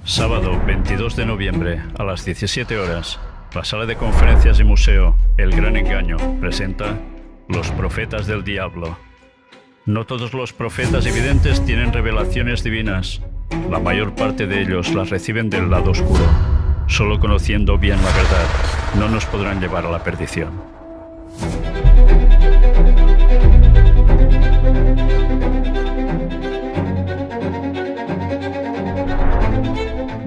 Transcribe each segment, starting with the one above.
Sábado 22 de noviembre a las 17 horas, la Sala de Conferencias y Museo El Gran Engaño presenta Los Profetas del Diablo. No todos los profetas y videntes tienen revelaciones divinas. La mayor parte de ellos las reciben del lado oscuro. Solo conociendo bien la verdad, no nos podrán llevar a la perdición.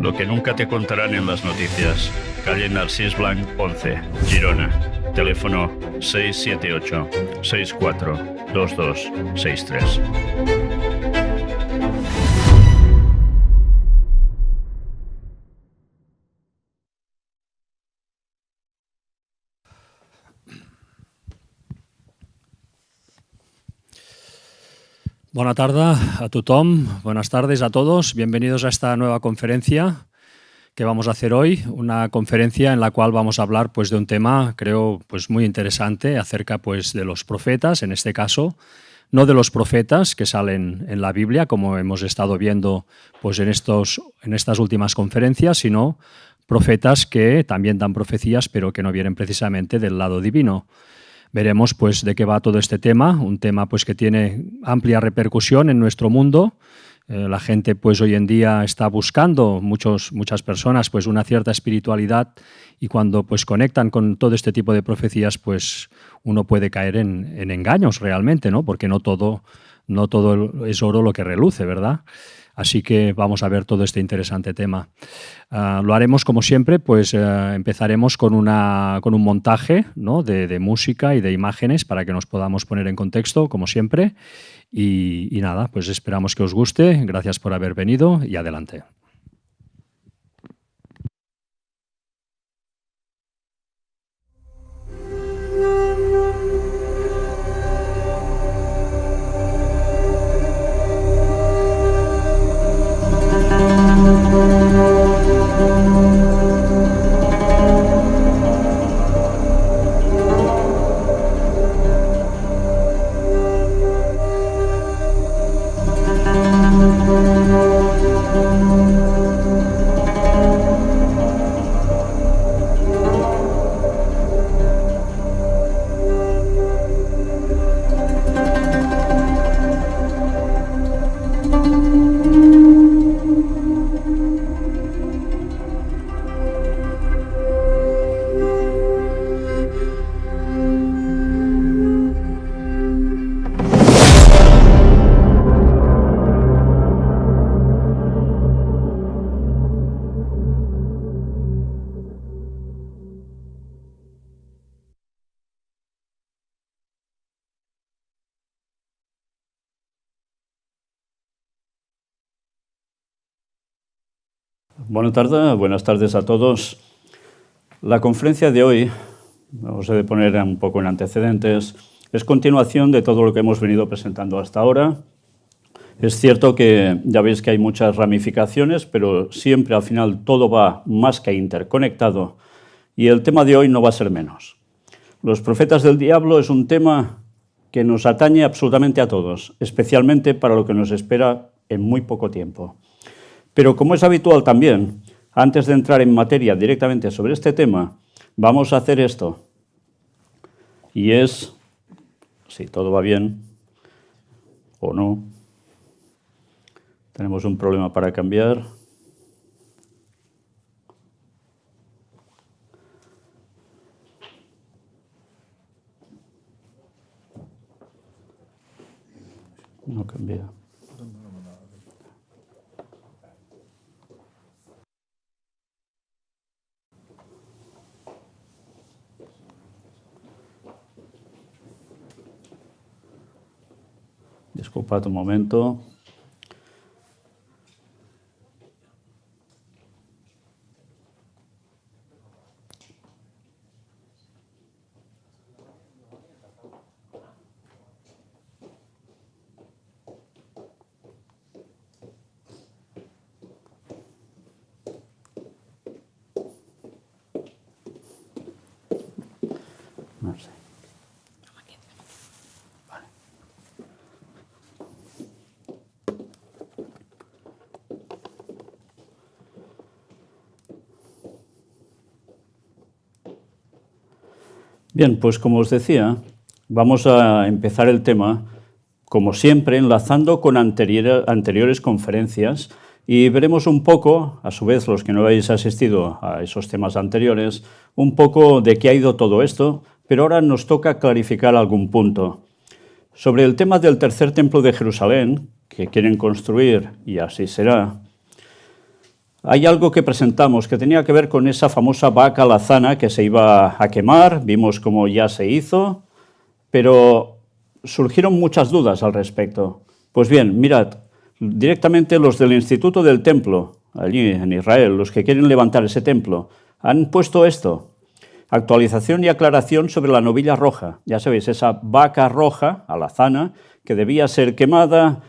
Lo que nunca te contarán en las noticias. Calle Narcís Blanc 11, Girona. Teléfono 678-642263. Bona tarda a tothom, buenas tardes a todos. Bienvenidos a esta nueva conferencia que vamos a hacer hoy, una conferencia en la cual vamos a hablar de un tema, creo, muy interesante acerca de los profetas, en este caso, no de los profetas que salen en la Biblia, como hemos estado viendo en estas últimas conferencias, sino profetas que también dan profecías, pero que no vienen precisamente del lado divino. Veremos de qué va todo este tema, un tema que tiene amplia repercusión en nuestro mundo. La gente hoy en día está buscando, muchas personas, una cierta espiritualidad, y cuando conectan con todo este tipo de profecías, uno puede caer en engaños realmente, ¿no? Porque no todo es oro lo que reluce, ¿verdad? Así que vamos a ver todo este interesante tema. Lo haremos como siempre, empezaremos con un montaje, ¿no?, de música y de imágenes para que nos podamos poner en contexto, como siempre. Y nada, esperamos que os guste. Gracias por haber venido y adelante. Buenas tardes a todos. La conferencia de hoy, os he de poner un poco en antecedentes, es continuación de todo lo que hemos venido presentando hasta ahora. Es cierto que ya veis que hay muchas ramificaciones, pero siempre al final todo va más que interconectado, y el tema de hoy no va a ser menos. Los profetas del diablo es un tema que nos atañe absolutamente a todos, especialmente para lo que nos espera en muy poco tiempo. Pero como es habitual también, antes de entrar en materia directamente sobre este tema, vamos a hacer esto. Y es, si todo va bien o no, tenemos un problema para cambiar. No cambia. Disculpad un momento. No sé. Vale. Bien, pues como os decía, vamos a empezar el tema, como siempre, enlazando con anteriores conferencias y veremos un poco, a su vez los que no habéis asistido a esos temas anteriores, un poco de qué ha ido todo esto, pero ahora nos toca clarificar algún punto. Sobre el tema del tercer templo de Jerusalén, que quieren construir, y así será, hay algo que presentamos que tenía que ver con esa famosa vaca alazana que se iba a quemar, vimos cómo ya se hizo, pero surgieron muchas dudas al respecto. Pues bien, mirad, directamente los del Instituto del Templo, allí en Israel, los que quieren levantar ese templo, han puesto esto: actualización y aclaración sobre la novilla roja. Ya sabéis, esa vaca roja, alazana, que debía ser quemada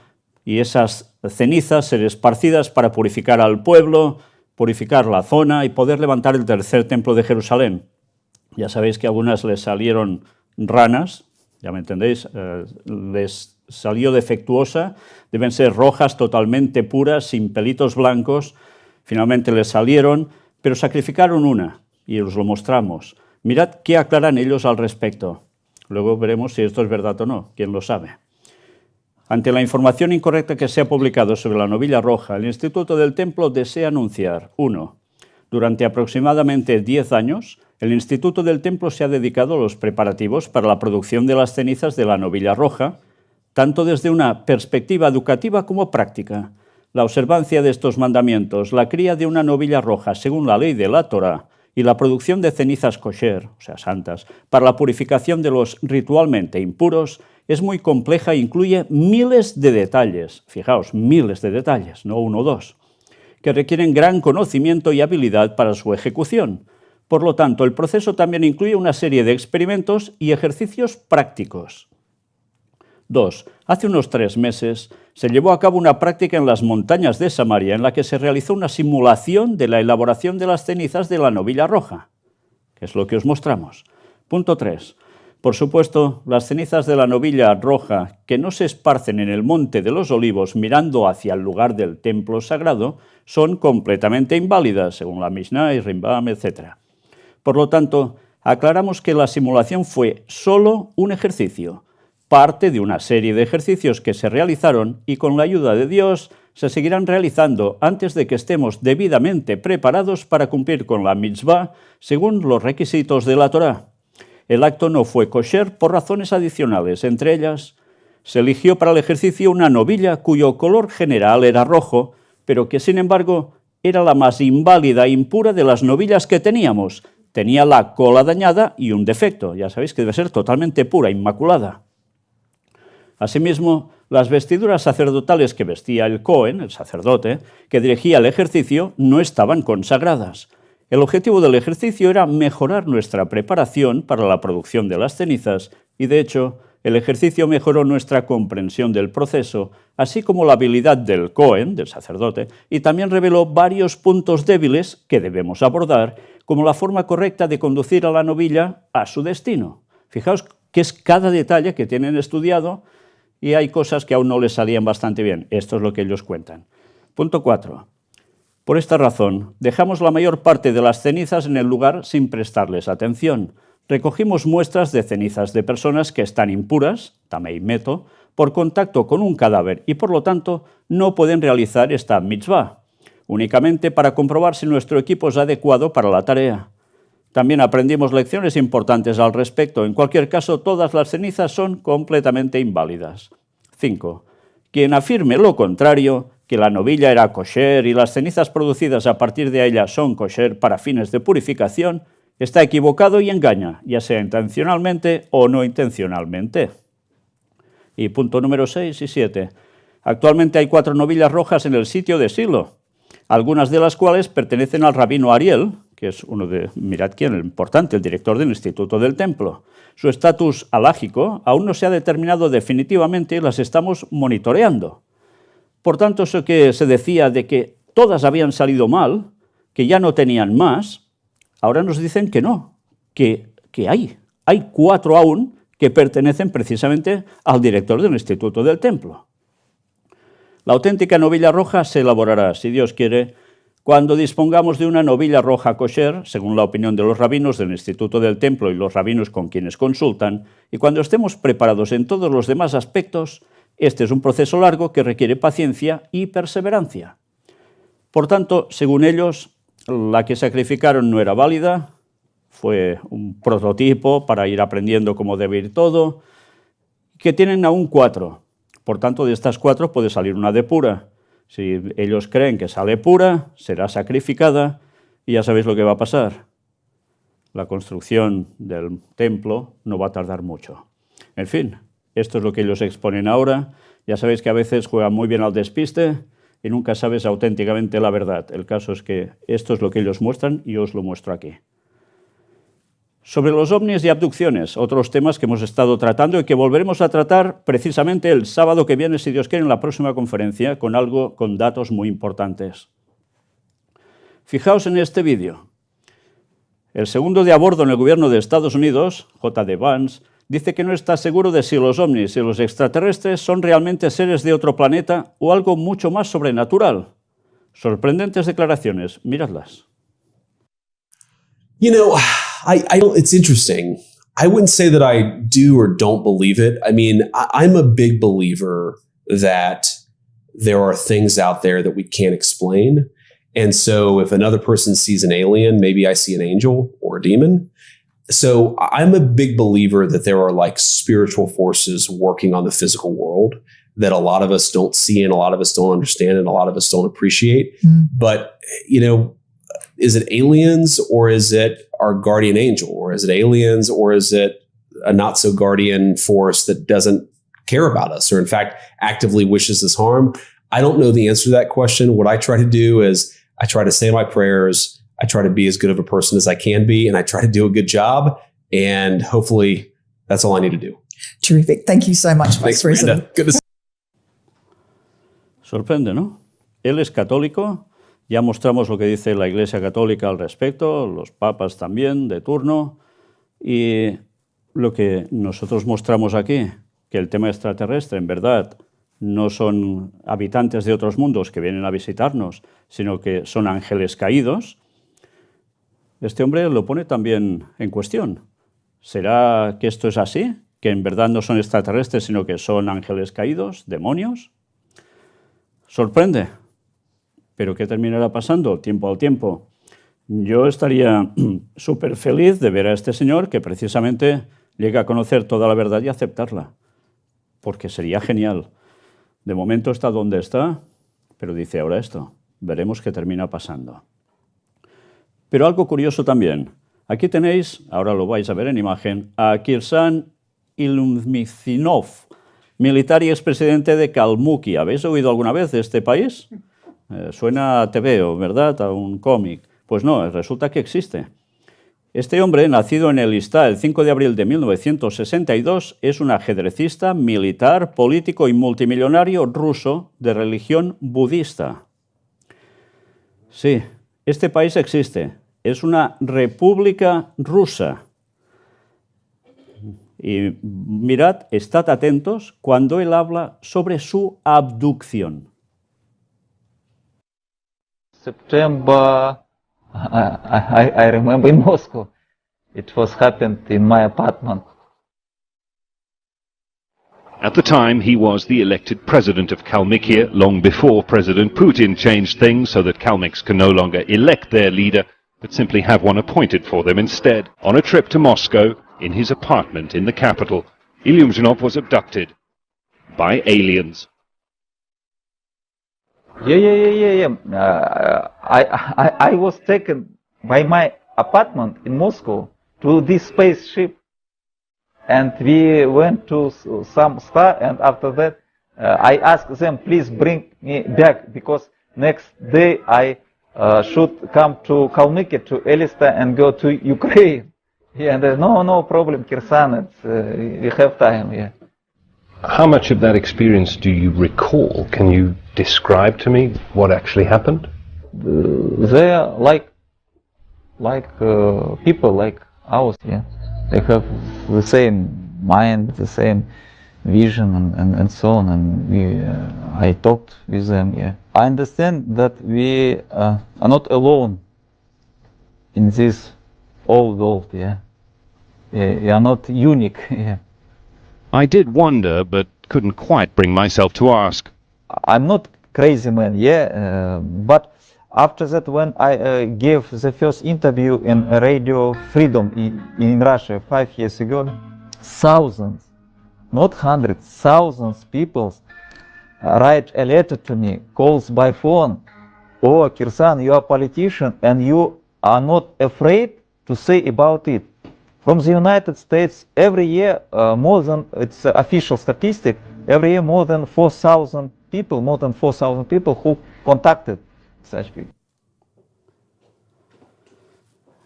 y esas cenizas ser esparcidas para purificar al pueblo, purificar la zona y poder levantar el tercer templo de Jerusalén. Ya sabéis que a algunas les salieron ranas, ya me entendéis, les salió defectuosa, deben ser rojas, totalmente puras, sin pelitos blancos. Finalmente les salieron, pero sacrificaron una, y os lo mostramos. Mirad qué aclaran ellos al respecto. Luego veremos si esto es verdad o no, quién lo sabe. Ante la información incorrecta que se ha publicado sobre la novilla roja, el Instituto del Templo desea anunciar: 1. Durante aproximadamente 10 años, el Instituto del Templo se ha dedicado a los preparativos para la producción de las cenizas de la novilla roja, tanto desde una perspectiva educativa como práctica. La observancia de estos mandamientos, la cría de una novilla roja según la ley de la Torá y la producción de cenizas kosher, o sea, santas, para la purificación de los ritualmente impuros, es muy compleja e incluye miles de detalles, fijaos, miles de detalles, no uno o dos, que requieren gran conocimiento y habilidad para su ejecución. Por lo tanto, el proceso también incluye una serie de experimentos y ejercicios prácticos. 2. Hace unos 3 meses se llevó a cabo una práctica en las montañas de Samaria en la que se realizó una simulación de la elaboración de las cenizas de la novilla roja, que es lo que os mostramos. Punto 3. Por supuesto, las cenizas de la novilla roja que no se esparcen en el Monte de los Olivos mirando hacia el lugar del templo sagrado son completamente inválidas, según la Mishnah y Rimbam, etc. Por lo tanto, aclaramos que la simulación fue solo un ejercicio, parte de una serie de ejercicios que se realizaron y con la ayuda de Dios se seguirán realizando antes de que estemos debidamente preparados para cumplir con la mitzvah según los requisitos de la Torá. El acto no fue kosher por razones adicionales, entre ellas, se eligió para el ejercicio una novilla cuyo color general era rojo, pero que sin embargo era la más inválida e impura de las novillas que teníamos. Tenía la cola dañada y un defecto, ya sabéis que debe ser totalmente pura, inmaculada. Asimismo, las vestiduras sacerdotales que vestía el Cohen, el sacerdote, que dirigía el ejercicio, no estaban consagradas. El objetivo del ejercicio era mejorar nuestra preparación para la producción de las cenizas y, de hecho, el ejercicio mejoró nuestra comprensión del proceso, así como la habilidad del Cohen, del sacerdote, y también reveló varios puntos débiles que debemos abordar, como la forma correcta de conducir a la novilla a su destino. Fijaos que es cada detalle que tienen estudiado y hay cosas que aún no les salían bastante bien. Esto es lo que ellos cuentan. Punto 4. Por esta razón, dejamos la mayor parte de las cenizas en el lugar sin prestarles atención. Recogimos muestras de cenizas de personas que están impuras, tamei meto, por contacto con un cadáver y por lo tanto no pueden realizar esta mitzvah, únicamente para comprobar si nuestro equipo es adecuado para la tarea. También aprendimos lecciones importantes al respecto. En cualquier caso, todas las cenizas son completamente inválidas. 5. Quien afirme lo contrario, que la novilla era kosher y las cenizas producidas a partir de ella son kosher para fines de purificación, está equivocado y engaña, ya sea intencionalmente o no intencionalmente. Y punto número 6 y 7. Actualmente hay 4 novillas rojas en el sitio de Silo, algunas de las cuales pertenecen al rabino Ariel, que es uno de, mirad quién, el importante, el director del Instituto del Templo. Su estatus halágico aún no se ha determinado definitivamente y las estamos monitoreando. Por tanto, eso que se decía de que todas habían salido mal, que ya no tenían más, ahora nos dicen que no, que hay 4 aún que pertenecen precisamente al director del Instituto del Templo. La auténtica novilla roja se elaborará, si Dios quiere, Cuando dispongamos de una novilla roja kosher, según la opinión de los rabinos del Instituto del Templo y los rabinos con quienes consultan, y cuando estemos preparados en todos los demás aspectos, este es un proceso largo que requiere paciencia y perseverancia. Por tanto, según ellos, la que sacrificaron no era válida, fue un prototipo para ir aprendiendo cómo debe ir todo, que tienen aún 4. Por tanto, de estas 4 puede salir una de pura. Si ellos creen que sale pura, será sacrificada y ya sabéis lo que va a pasar. La construcción del templo no va a tardar mucho. En fin, esto es lo que ellos exponen ahora. Ya sabéis que a veces juegan muy bien al despiste y nunca sabes auténticamente la verdad. El caso es que esto es lo que ellos muestran y os lo muestro aquí. Sobre los ovnis y abducciones, otros temas que hemos estado tratando y que volveremos a tratar precisamente el sábado que viene, si Dios quiere, en la próxima conferencia, con datos muy importantes. Fijaos en este vídeo. El segundo de a bordo en el gobierno de Estados Unidos, J.D. Vance, dice que no está seguro de si los ovnis y los extraterrestres son realmente seres de otro planeta o algo mucho más sobrenatural. Sorprendentes declaraciones, miradlas. You know, it's interesting. I wouldn't say that I do or don't believe it. I mean, I'm a big believer that there are things out there that we can't explain. And so if another person sees an alien, maybe I see an angel or a demon. So I'm a big believer that there are like spiritual forces working on the physical world that a lot of us don't see and a lot of us don't understand and a lot of us don't appreciate. But, you know, is it aliens or is it our guardian angel? Or is it aliens or is it a not so guardian force that doesn't care about us or in fact actively wishes us harm? I don't know the answer to that question. What I try to do is I try to say my prayers. I try to be as good of a person as I can be and I try to do a good job. And hopefully that's all I need to do. Terrific. Thank you so much, Vice President. Good to see you. Sorprende, ¿no? Él es católico. Ya mostramos lo que dice la Iglesia Católica al respecto, los papas también, de turno, y lo que nosotros mostramos aquí, que el tema extraterrestre, en verdad, no son habitantes de otros mundos que vienen a visitarnos, sino que son ángeles caídos, este hombre lo pone también en cuestión. ¿Será que esto es así? ¿Que en verdad no son extraterrestres, sino que son ángeles caídos, demonios? Sorprende. ¿Pero qué terminará pasando tiempo al tiempo? Yo estaría súper feliz de ver a este señor que precisamente llega a conocer toda la verdad y aceptarla, porque sería genial. De momento está donde está, pero dice ahora esto. Veremos qué termina pasando. Pero algo curioso también. Aquí tenéis, ahora lo vais a ver en imagen, a Kirsan Ilumizhinov, militar y expresidente de Kalmukia. ¿Habéis oído alguna vez de este país? Suena a TVO, ¿verdad? A un cómic. Pues no, resulta que existe. Este hombre, nacido en el Istá el 5 de abril de 1962, es un ajedrecista, militar, político y multimillonario ruso de religión budista. Sí, este país existe. Es una república rusa. Y mirad, estad atentos cuando él habla sobre su abducción. September, I remember in Moscow, it was happened in my apartment. At the time, he was the elected president of Kalmykia long before President Putin changed things so that Kalmyks can no longer elect their leader, but simply have one appointed for them instead. On a trip to Moscow, in his apartment in the capital, Ilyumzhinov was abducted by aliens. Yeah. I was taken by my apartment in Moscow to this spaceship, and we went to some star. And after that, I asked them, please bring me back, because next day I should come to Kalmykia, to Elista, and go to Ukraine. Yeah, and there's no problem, Kirsan. We have time. Yeah. How much of that experience do you recall? Can you describe to me what actually happened? They are like people like ours. Yeah, they have the same mind, the same vision and so on, and I talked with them. Yeah, I understand that we are not alone in this old world. Yeah, we are not unique. Yeah, I did wonder, but couldn't quite bring myself to ask. I'm not crazy man. Yeah, but after that, when I gave the first interview in Radio Freedom in Russia 5 years ago, thousands, not hundreds, thousands people write a letter to me, calls by phone. Oh, Kirsan, you are a politician and you are not afraid to say about it. From the United States, every year more than, it's official statistic, every year more than 4,000 people who contacted such people.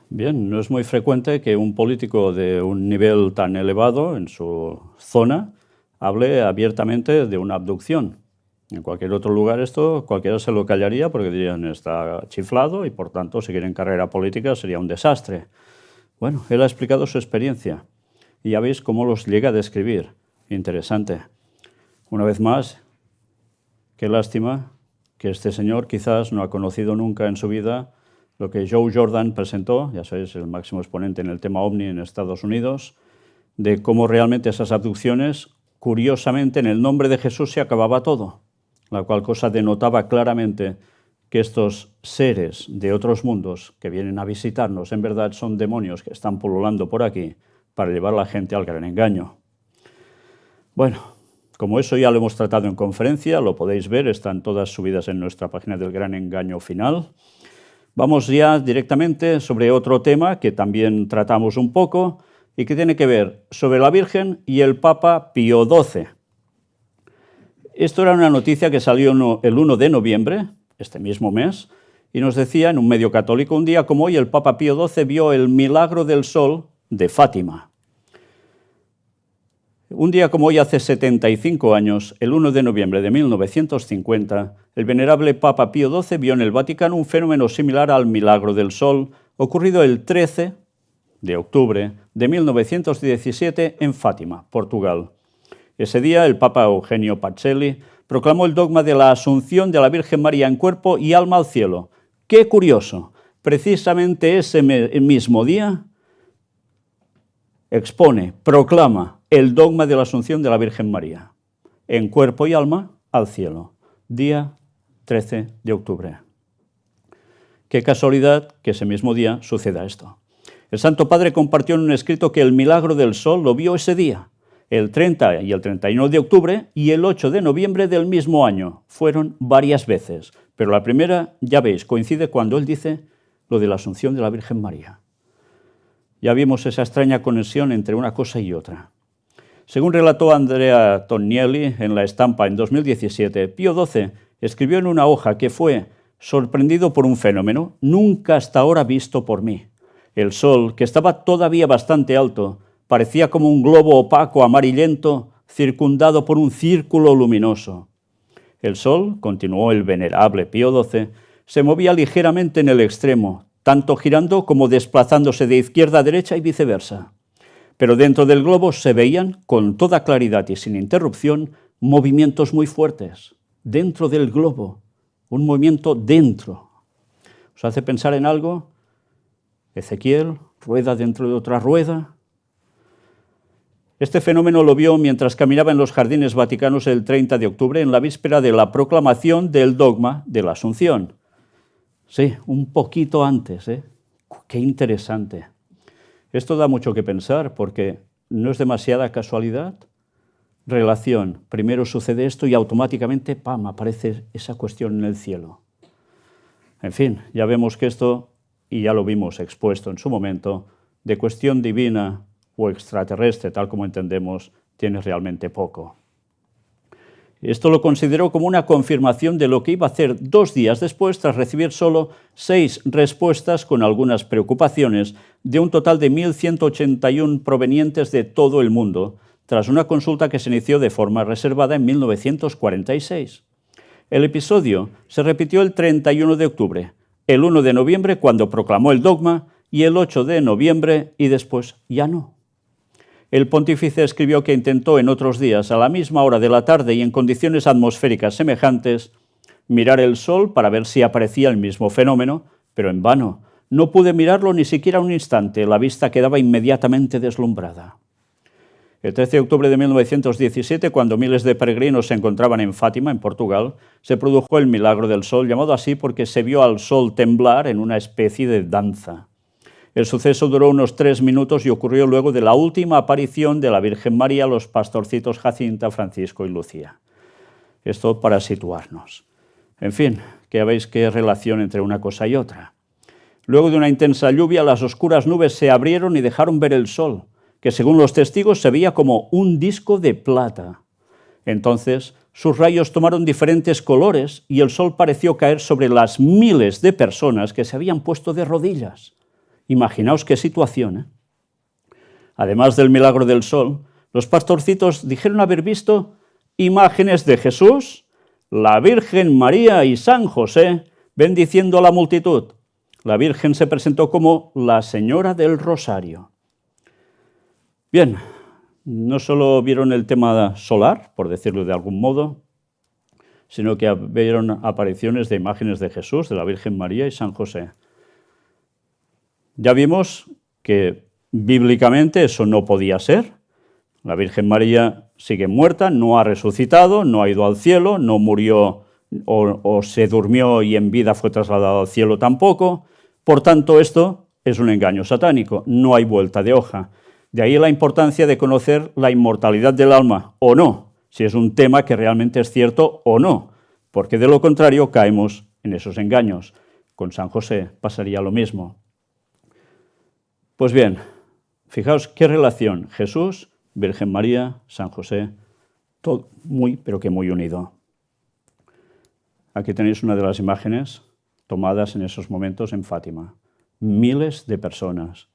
Bien, no es muy frecuente que un político de un nivel tan elevado en su zona hable abiertamente de una abducción. En cualquier otro lugar esto cualquiera se lo callaría porque dirían está chiflado y por tanto seguir en carrera política sería un desastre. Bueno, él ha explicado su experiencia y ya veis cómo los llega a describir. Interesante. Una vez más, qué lástima que este señor quizás no ha conocido nunca en su vida lo que Joe Jordan presentó, ya sabéis, el máximo exponente en el tema OVNI en Estados Unidos, de cómo realmente esas abducciones, curiosamente, en el nombre de Jesús se acababa todo, la cual cosa denotaba claramente que estos seres de otros mundos que vienen a visitarnos, en verdad son demonios que están pululando por aquí para llevar a la gente al gran engaño. Bueno, como eso ya lo hemos tratado en conferencia, lo podéis ver, están todas subidas en nuestra página del Gran Engaño Final. Vamos ya directamente sobre otro tema que también tratamos un poco y que tiene que ver sobre la Virgen y el Papa Pío XII. Esto era una noticia que salió el 1 de noviembre, este mismo mes, y nos decía en un medio católico un día como hoy el Papa Pío XII vio el milagro del sol de Fátima. Un día como hoy, hace 75 años, el 1 de noviembre de 1950, el venerable Papa Pío XII vio en el Vaticano un fenómeno similar al milagro del sol, ocurrido el 13 de octubre de 1917 en Fátima, Portugal. Ese día, el Papa Eugenio Pacelli proclamó el dogma de la Asunción de la Virgen María en cuerpo y alma al cielo. ¡Qué curioso! Precisamente ese mismo día expone, proclama el dogma de la Asunción de la Virgen María, en cuerpo y alma al cielo, día 13 de octubre. Qué casualidad que ese mismo día suceda esto. El Santo Padre compartió en un escrito que el milagro del sol lo vio ese día, el 30 y el 31 de octubre y el 8 de noviembre del mismo año. Fueron varias veces, pero la primera, ya veis, coincide cuando él dice lo de la Asunción de la Virgen María. Ya vimos esa extraña conexión entre una cosa y otra. Según relató Andrea Tonielli en La Estampa en 2017, Pío XII escribió en una hoja que fue sorprendido por un fenómeno nunca hasta ahora visto por mí. El sol, que estaba todavía bastante alto, parecía como un globo opaco amarillento circundado por un círculo luminoso. El sol, continuó el venerable Pío XII, se movía ligeramente en el extremo, tanto girando como desplazándose de izquierda a derecha y viceversa. Pero dentro del globo se veían, con toda claridad y sin interrupción, movimientos muy fuertes. Dentro del globo, un movimiento dentro. ¿Os hace pensar en algo? Ezequiel, rueda dentro de otra rueda. Este fenómeno lo vio mientras caminaba en los jardines vaticanos el 30 de octubre, en la víspera de la proclamación del dogma de la Asunción. Sí, un poquito antes, ¿eh? Qué interesante. Esto da mucho que pensar porque no es demasiada casualidad. Relación, primero sucede esto y automáticamente, ¡pam!, aparece esa cuestión en el cielo. En fin, ya vemos que esto, y ya lo vimos expuesto en su momento, de cuestión divina o extraterrestre, tal como entendemos, tiene realmente poco. Esto lo consideró como una confirmación de lo que iba a hacer 2 días después, tras recibir solo 6 respuestas con algunas preocupaciones, de un total de 1.181 provenientes de todo el mundo, tras una consulta que se inició de forma reservada en 1946. El episodio se repitió el 31 de octubre, el 1 de noviembre cuando proclamó el dogma y el 8 de noviembre y después ya no. el pontífice escribió que intentó en otros días, a la misma hora de la tarde y en condiciones atmosféricas semejantes, mirar el sol para ver si aparecía el mismo fenómeno, pero en vano. No pude mirarlo ni siquiera un instante, la vista quedaba inmediatamente deslumbrada. El 13 de octubre de 1917, cuando miles de peregrinos se encontraban en Fátima, en Portugal, se produjo el milagro del sol, llamado así porque se vio al sol temblar en una especie de danza. El suceso duró unos 3 minutos y ocurrió luego de la última aparición de la Virgen María a los pastorcitos Jacinta, Francisco y Lucía. Esto para situarnos. En fin, que ya veis qué relación entre una cosa y otra. Luego de una intensa lluvia, las oscuras nubes se abrieron y dejaron ver el sol, que según los testigos se veía como un disco de plata. Entonces, sus rayos tomaron diferentes colores y el sol pareció caer sobre las miles de personas que se habían puesto de rodillas. Imaginaos qué situación, ¿eh? Además del milagro del sol, los pastorcitos dijeron haber visto imágenes de Jesús, la Virgen María y San José bendiciendo a la multitud. La Virgen se presentó como la Señora del Rosario. Bien, no solo vieron el tema solar, por decirlo de algún modo, sino que vieron apariciones de imágenes de Jesús, de la Virgen María y San José. Ya vimos que bíblicamente eso no podía ser. La Virgen María sigue muerta, no ha resucitado, no ha ido al cielo, no murió o se durmió y en vida fue trasladado al cielo tampoco. Por tanto, esto es un engaño satánico, no hay vuelta de hoja. De ahí la importancia de conocer la inmortalidad del alma, o no, si es un tema que realmente es cierto o no, porque de lo contrario caemos en esos engaños. Con San José pasaría lo mismo. Pues bien, fijaos qué relación Jesús, Virgen María, San José, todo muy, pero que muy unido. Aquí tenéis una de las imágenes tomadas en esos momentos en Fátima. Miles de personas.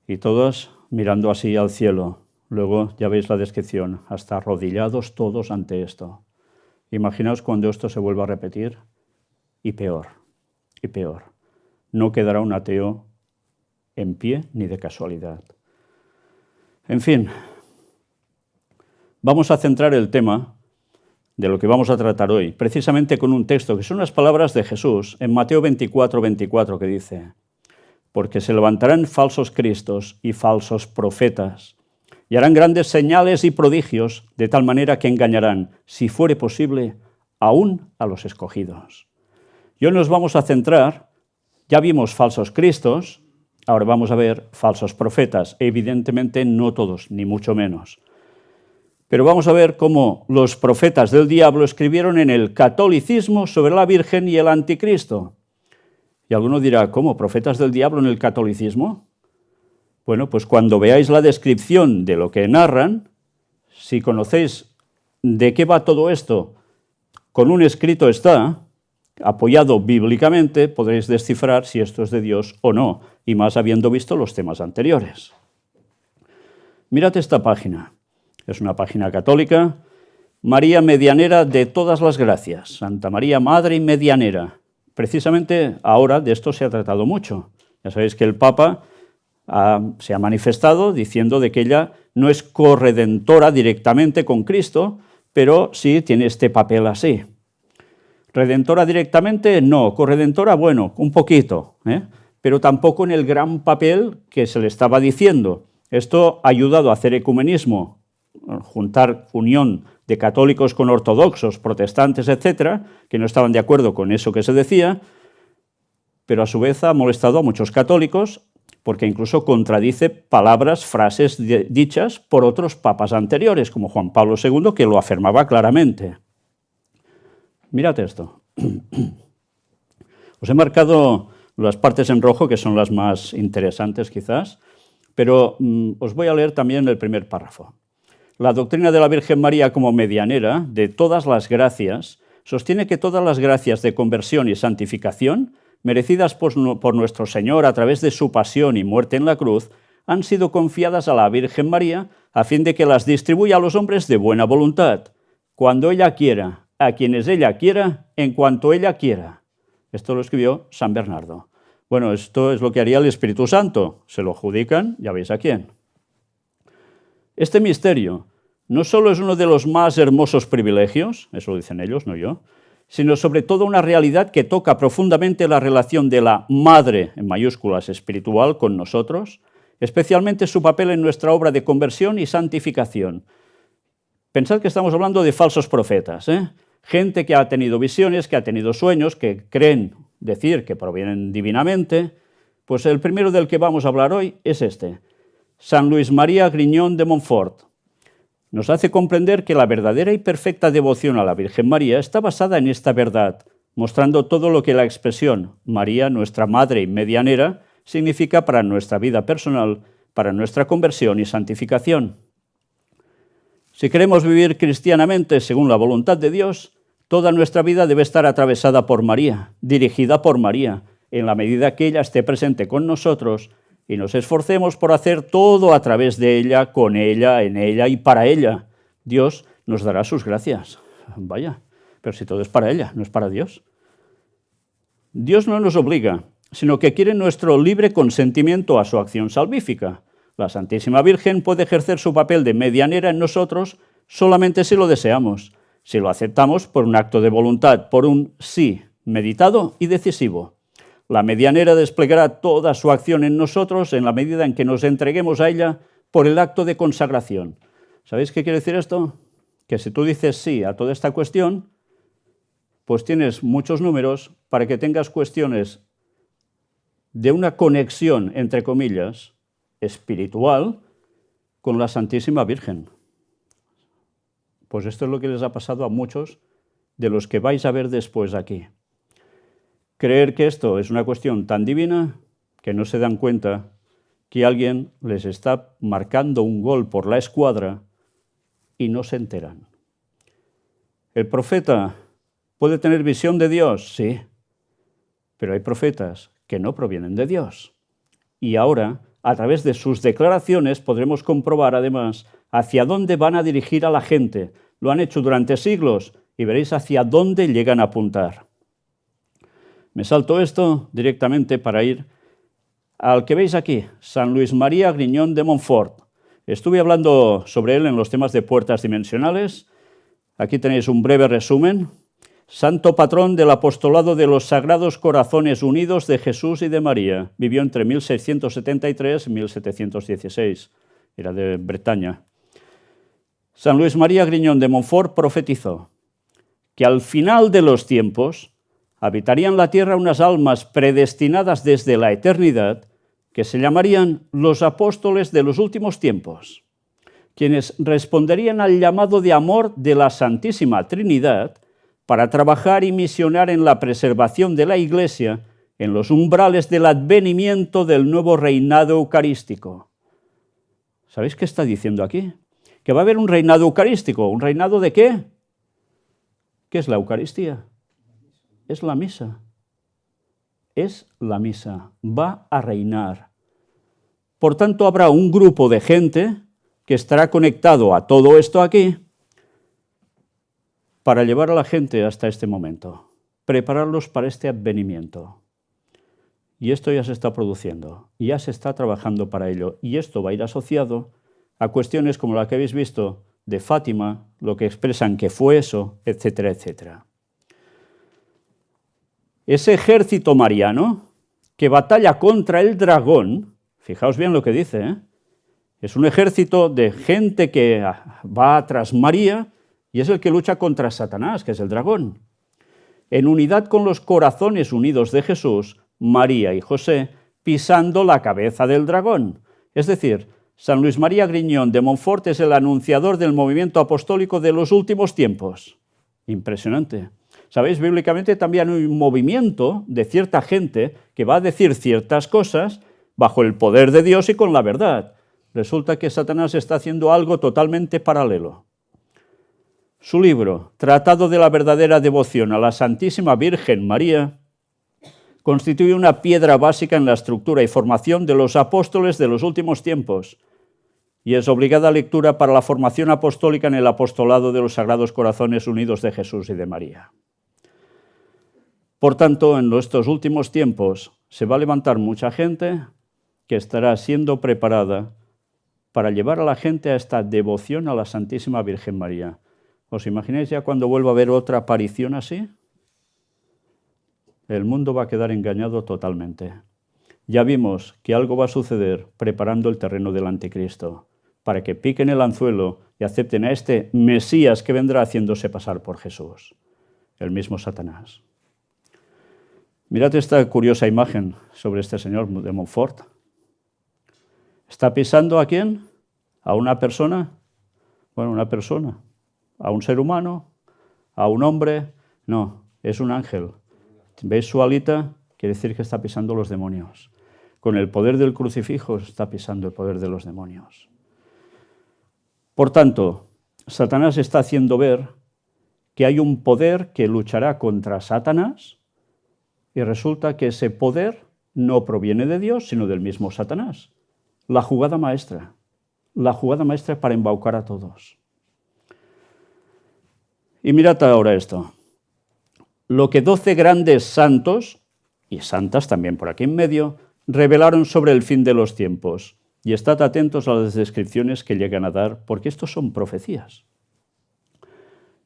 Y todos mirando así al cielo. Luego ya veis la descripción, hasta arrodillados todos ante esto. Imaginaos cuando esto se vuelva a repetir, y peor, y peor. No quedará un ateo en pie ni de casualidad. En fin, vamos a centrar el tema de lo que vamos a tratar hoy, precisamente con un texto que son las palabras de Jesús en Mateo 24, que dice: porque se levantarán falsos cristos y falsos profetas, y harán grandes señales y prodigios, de tal manera que engañarán, si fuere posible, aún a los escogidos. Y hoy nos vamos a centrar, ya vimos falsos cristos, ahora vamos a ver falsos profetas, evidentemente no todos, ni mucho menos. Pero vamos a ver cómo los profetas del diablo escribieron en el catolicismo sobre la Virgen y el anticristo. Y alguno dirá, ¿cómo? ¿Profetas del diablo en el catolicismo? Bueno, pues cuando veáis la descripción de lo que narran, si conocéis de qué va todo esto, con un escrito está, apoyado bíblicamente, podréis descifrar si esto es de Dios o no, y más habiendo visto los temas anteriores. Mirad esta página. Es una página católica. María Medianera de todas las gracias. Santa María, Madre y Medianera. Precisamente ahora de esto se ha tratado mucho. Ya sabéis que el Papa se ha manifestado diciendo de que ella no es corredentora directamente con Cristo, pero sí tiene este papel así. Redentora directamente, no. Corredentora, bueno, un poquito, pero tampoco en el gran papel que se le estaba diciendo. Esto ha ayudado a hacer ecumenismo, juntar unión de católicos con ortodoxos, protestantes, etcétera, que no estaban de acuerdo con eso que se decía, pero a su vez ha molestado a muchos católicos porque incluso contradice palabras, frases dichas por otros papas anteriores, como Juan Pablo II, que lo afirmaba claramente. Mirad esto. Os he marcado las partes en rojo, que son las más interesantes quizás, pero os voy a leer también el primer párrafo. La doctrina de la Virgen María como medianera de todas las gracias sostiene que todas las gracias de conversión y santificación, merecidas por nuestro Señor a través de su pasión y muerte en la cruz, han sido confiadas a la Virgen María a fin de que las distribuya a los hombres de buena voluntad, cuando ella quiera, a quienes ella quiera, en cuanto ella quiera. Esto lo escribió San Bernardo. Bueno, esto es lo que haría el Espíritu Santo. Se lo adjudican, ya veis a quién. Este misterio no solo es uno de los más hermosos privilegios, eso lo dicen ellos, no yo, sino sobre todo una realidad que toca profundamente la relación de la Madre, en mayúsculas, espiritual con nosotros, especialmente su papel en nuestra obra de conversión y santificación. Pensad que estamos hablando de falsos profetas, gente que ha tenido visiones, que ha tenido sueños, que creen decir que provienen divinamente. Pues el primero del que vamos a hablar hoy es este, San Luis María Griñón de Montfort. Nos hace comprender que la verdadera y perfecta devoción a la Virgen María está basada en esta verdad, mostrando todo lo que la expresión María, nuestra Madre y medianera, significa para nuestra vida personal, para nuestra conversión y santificación. Si queremos vivir cristianamente según la voluntad de Dios, toda nuestra vida debe estar atravesada por María, dirigida por María, en la medida que ella esté presente con nosotros y nos esforcemos por hacer todo a través de ella, con ella, en ella y para ella. Dios nos dará sus gracias. Vaya, pero si todo es para ella, no es para Dios. Dios no nos obliga, sino que quiere nuestro libre consentimiento a su acción salvífica. La Santísima Virgen puede ejercer su papel de medianera en nosotros solamente si lo deseamos, si lo aceptamos por un acto de voluntad, por un sí meditado y decisivo. La medianera desplegará toda su acción en nosotros en la medida en que nos entreguemos a ella por el acto de consagración. ¿Sabéis qué quiere decir esto? Que si tú dices sí a toda esta cuestión, pues tienes muchos números para que tengas cuestiones de una conexión, entre comillas, espiritual con la Santísima Virgen. Pues esto es lo que les ha pasado a muchos de los que vais a ver después aquí. Creer que esto es una cuestión tan divina que no se dan cuenta que alguien les está marcando un gol por la escuadra y no se enteran. ¿El profeta puede tener visión de Dios? Sí, pero hay profetas que no provienen de Dios. Y ahora, a través de sus declaraciones, podremos comprobar además hacia dónde van a dirigir a la gente. Lo han hecho durante siglos y veréis hacia dónde llegan a apuntar. Me salto esto directamente para ir al que veis aquí, San Luis María Griñón de Montfort. Estuve hablando sobre él en los temas de puertas dimensionales. Aquí tenéis un breve resumen. Santo patrón del apostolado de los Sagrados Corazones Unidos de Jesús y de María. Vivió entre 1673 y 1716. Era de Bretaña. San Luis María Griñón de Montfort profetizó que al final de los tiempos habitarían la tierra unas almas predestinadas desde la eternidad que se llamarían los apóstoles de los últimos tiempos, quienes responderían al llamado de amor de la Santísima Trinidad para trabajar y misionar en la preservación de la Iglesia en los umbrales del advenimiento del nuevo reinado eucarístico. ¿Sabéis qué está diciendo aquí? Que va a haber un reinado eucarístico. ¿Un reinado de qué? ¿Qué es la Eucaristía? Es la misa. Es la misa. Va a reinar. Por tanto, habrá un grupo de gente que estará conectado a todo esto aquí para llevar a la gente hasta este momento, prepararlos para este advenimiento. Y esto ya se está produciendo, ya se está trabajando para ello, y esto va a ir asociado a cuestiones como la que habéis visto de Fátima, lo que expresan que fue eso, etcétera, etcétera. Ese ejército mariano que batalla contra el dragón, fijaos bien lo que dice, es un ejército de gente que va tras María y es el que lucha contra Satanás, que es el dragón. En unidad con los corazones unidos de Jesús, María y José, pisando la cabeza del dragón. Es decir, San Luis María Griñón de Montfort es el anunciador del movimiento apostólico de los últimos tiempos. Impresionante. Sabéis, bíblicamente también hay un movimiento de cierta gente que va a decir ciertas cosas bajo el poder de Dios y con la verdad. Resulta que Satanás está haciendo algo totalmente paralelo. Su libro, Tratado de la verdadera devoción a la Santísima Virgen María, constituye una piedra básica en la estructura y formación de los apóstoles de los últimos tiempos y es obligada lectura para la formación apostólica en el apostolado de los Sagrados Corazones Unidos de Jesús y de María. Por tanto, en estos últimos tiempos se va a levantar mucha gente que estará siendo preparada para llevar a la gente a esta devoción a la Santísima Virgen María. ¿Os imagináis ya cuando vuelva a haber otra aparición así? El mundo va a quedar engañado totalmente. Ya vimos que algo va a suceder preparando el terreno del anticristo, para que piquen el anzuelo y acepten a este Mesías que vendrá haciéndose pasar por Jesús, el mismo Satanás. Mirad esta curiosa imagen sobre este señor de Montfort. ¿Está pisando a quién? ¿A una persona? Bueno, una persona. ¿A un ser humano? ¿A un hombre? No, es un ángel. ¿Veis su alita? Quiere decir que está pisando los demonios. Con el poder del crucifijo está pisando el poder de los demonios. Por tanto, Satanás está haciendo ver que hay un poder que luchará contra Satanás y resulta que ese poder no proviene de Dios, sino del mismo Satanás. La jugada maestra para embaucar a todos. Y mirad ahora esto. Lo que 12 grandes santos, y santas también por aquí en medio, revelaron sobre el fin de los tiempos. Y estad atentos a las descripciones que llegan a dar, porque estos son profecías.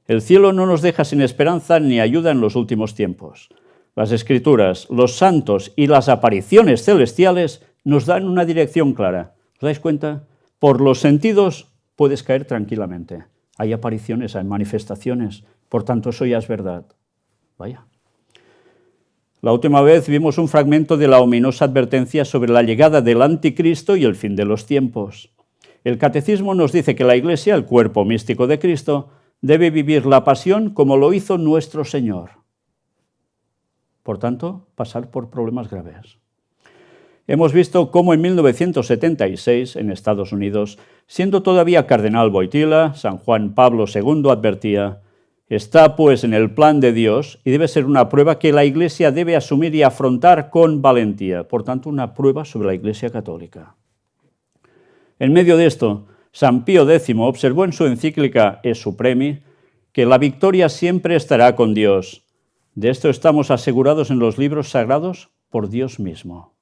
El cielo no nos deja sin esperanza ni ayuda en los últimos tiempos. Las Escrituras, los santos y las apariciones celestiales nos dan una dirección clara. ¿Os dais cuenta? Por los sentidos puedes caer tranquilamente. Hay apariciones, hay manifestaciones, por tanto eso ya es verdad. Vaya. La última vez vimos un fragmento de la ominosa advertencia sobre la llegada del anticristo y el fin de los tiempos. El catecismo nos dice que la Iglesia, el cuerpo místico de Cristo, debe vivir la pasión como lo hizo nuestro Señor. Por tanto, pasar por problemas graves. Hemos visto cómo en 1976, en Estados Unidos, siendo todavía cardenal Wojtyła, San Juan Pablo II advertía: está pues en el plan de Dios y debe ser una prueba que la Iglesia debe asumir y afrontar con valentía. Por tanto, una prueba sobre la Iglesia católica. En medio de esto, San Pío X observó en su encíclica E Supremi que la victoria siempre estará con Dios. De esto estamos asegurados en los libros sagrados por Dios mismo.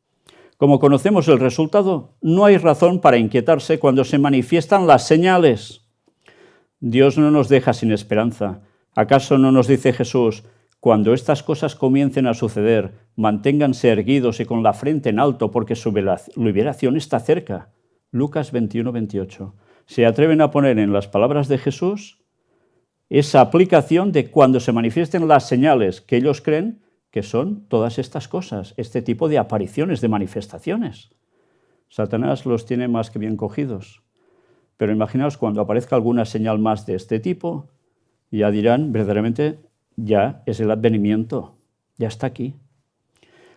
Como conocemos el resultado, no hay razón para inquietarse cuando se manifiestan las señales. Dios no nos deja sin esperanza. ¿Acaso no nos dice Jesús: cuando estas cosas comiencen a suceder, manténganse erguidos y con la frente en alto, porque su liberación está cerca? Lucas 21-28. ¿Se atreven a poner en las palabras de Jesús esa aplicación de cuando se manifiesten las señales que ellos creen que son todas estas cosas, este tipo de apariciones, de manifestaciones? Satanás los tiene más que bien cogidos. Pero imaginaos cuando aparezca alguna señal más de este tipo, ya dirán, verdaderamente, ya es el advenimiento, ya está aquí.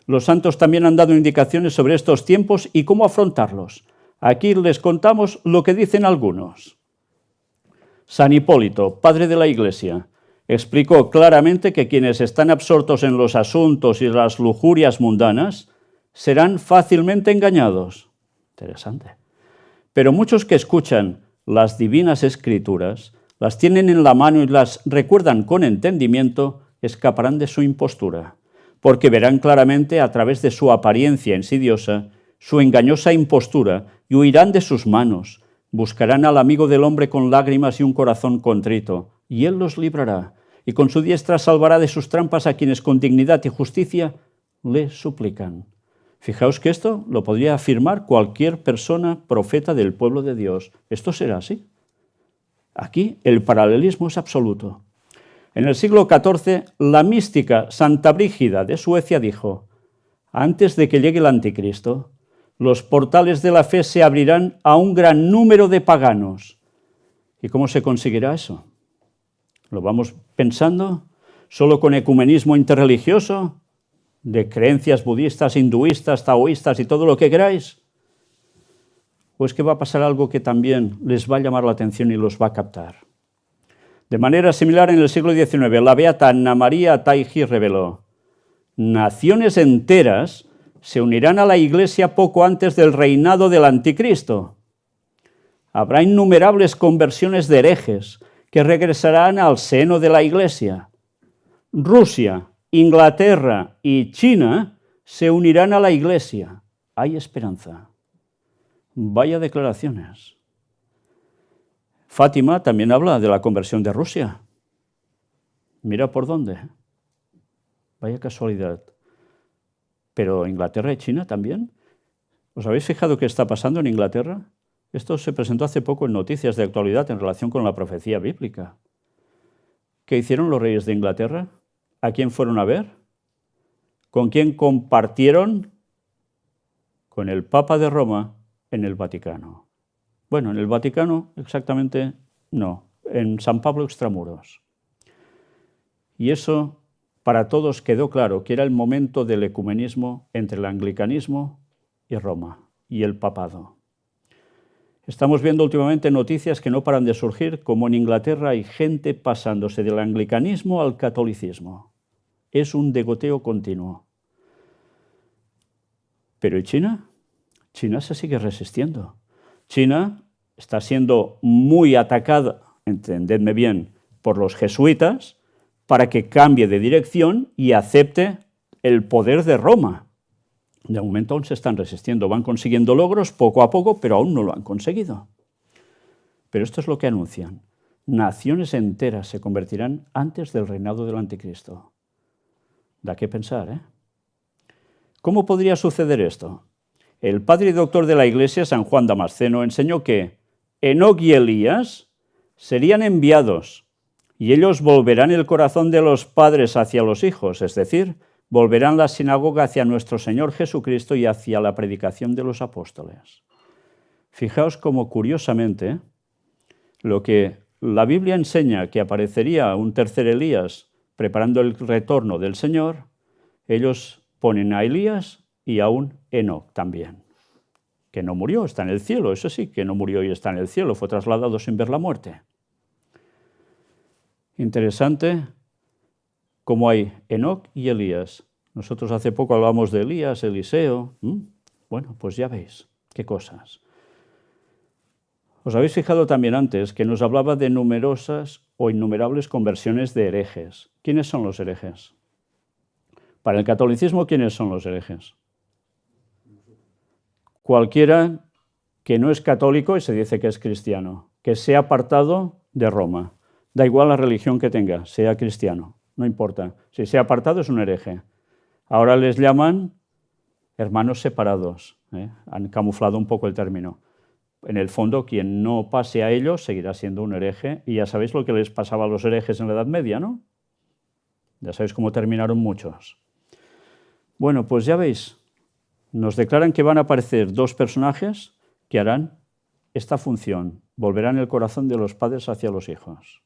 Los santos también han dado indicaciones sobre estos tiempos y cómo afrontarlos. Aquí les contamos lo que dicen algunos. San Hipólito, padre de la Iglesia, explicó claramente que quienes están absortos en los asuntos y las lujurias mundanas serán fácilmente engañados. Interesante. Pero muchos que escuchan las divinas escrituras, las tienen en la mano y las recuerdan con entendimiento, escaparán de su impostura, porque verán claramente a través de su apariencia insidiosa, su engañosa impostura, y huirán de sus manos. Buscarán al amigo del hombre con lágrimas y un corazón contrito, y él los librará, y con su diestra salvará de sus trampas a quienes con dignidad y justicia le suplican. Fijaos que esto lo podría afirmar cualquier persona profeta del pueblo de Dios. Esto será así. Aquí el paralelismo es absoluto. En el siglo XIV, la mística Santa Brígida de Suecia dijo: antes de que llegue el anticristo, los portales de la fe se abrirán a un gran número de paganos. ¿Y cómo se conseguirá eso? ¿Lo vamos pensando? ¿Solo con ecumenismo interreligioso? ¿De creencias budistas, hinduistas, taoístas y todo lo que queráis? ¿O es que va a pasar algo que también les va a llamar la atención y los va a captar? De manera similar, en el siglo XIX, la beata Anna María Taigi reveló: naciones enteras se unirán a la Iglesia poco antes del reinado del anticristo. Habrá innumerables conversiones de herejes que regresarán al seno de la Iglesia. Rusia, Inglaterra y China se unirán a la Iglesia. Hay esperanza. Vaya declaraciones. Fátima también habla de la conversión de Rusia. Mira por dónde. Vaya casualidad. Pero Inglaterra y China también. ¿Os habéis fijado qué está pasando en Inglaterra? Esto se presentó hace poco en Noticias de Actualidad en relación con la profecía bíblica. ¿Qué hicieron los reyes de Inglaterra? ¿A quién fueron a ver? ¿Con quién compartieron? Con el Papa de Roma en el Vaticano. Bueno, en el Vaticano exactamente no, en San Pablo Extramuros. Y eso para todos quedó claro que era el momento del ecumenismo entre el anglicanismo y Roma y el papado. Estamos viendo últimamente noticias que no paran de surgir, como en Inglaterra hay gente pasándose del anglicanismo al catolicismo. Es un degoteo continuo. Pero ¿y China? China se sigue resistiendo. China está siendo muy atacada, entendedme bien, por los jesuitas para que cambie de dirección y acepte el poder de Roma. De momento aún se están resistiendo, van consiguiendo logros poco a poco, pero aún no lo han conseguido. Pero esto es lo que anuncian. Naciones enteras se convertirán antes del reinado del anticristo. Da qué pensar, ¿eh? ¿Cómo podría suceder esto? El padre y doctor de la Iglesia, San Juan Damasceno, enseñó que Enoc y Elías serían enviados y ellos volverán el corazón de los padres hacia los hijos, es decir, volverán la sinagoga hacia nuestro Señor Jesucristo y hacia la predicación de los apóstoles. Fijaos cómo curiosamente lo que la Biblia enseña que aparecería un tercer Elías preparando el retorno del Señor, ellos ponen a Elías y a un Enoc también, que no murió, está en el cielo, eso sí, que no murió y está en el cielo, fue trasladado sin ver la muerte. Interesante cómo hay Enoc y Elías. Nosotros hace poco hablamos de Elías, Eliseo. Bueno, pues ya veis, qué cosas. Os habéis fijado también antes que nos hablaba de numerosas o innumerables conversiones de herejes. ¿Quiénes son los herejes? Para el catolicismo, ¿quiénes son los herejes? Cualquiera que no es católico y se dice que es cristiano, que sea apartado de Roma. Da igual la religión que tenga, sea cristiano, no importa. Si se ha apartado es un hereje. Ahora les llaman hermanos separados, han camuflado un poco el término. En el fondo, quien no pase a ellos seguirá siendo un hereje, y ya sabéis lo que les pasaba a los herejes en la Edad Media, ¿no? Ya sabéis cómo terminaron muchos. Bueno, pues ya veis, nos declaran que van a aparecer dos personajes que harán esta función, volverán el corazón de los padres hacia los hijos.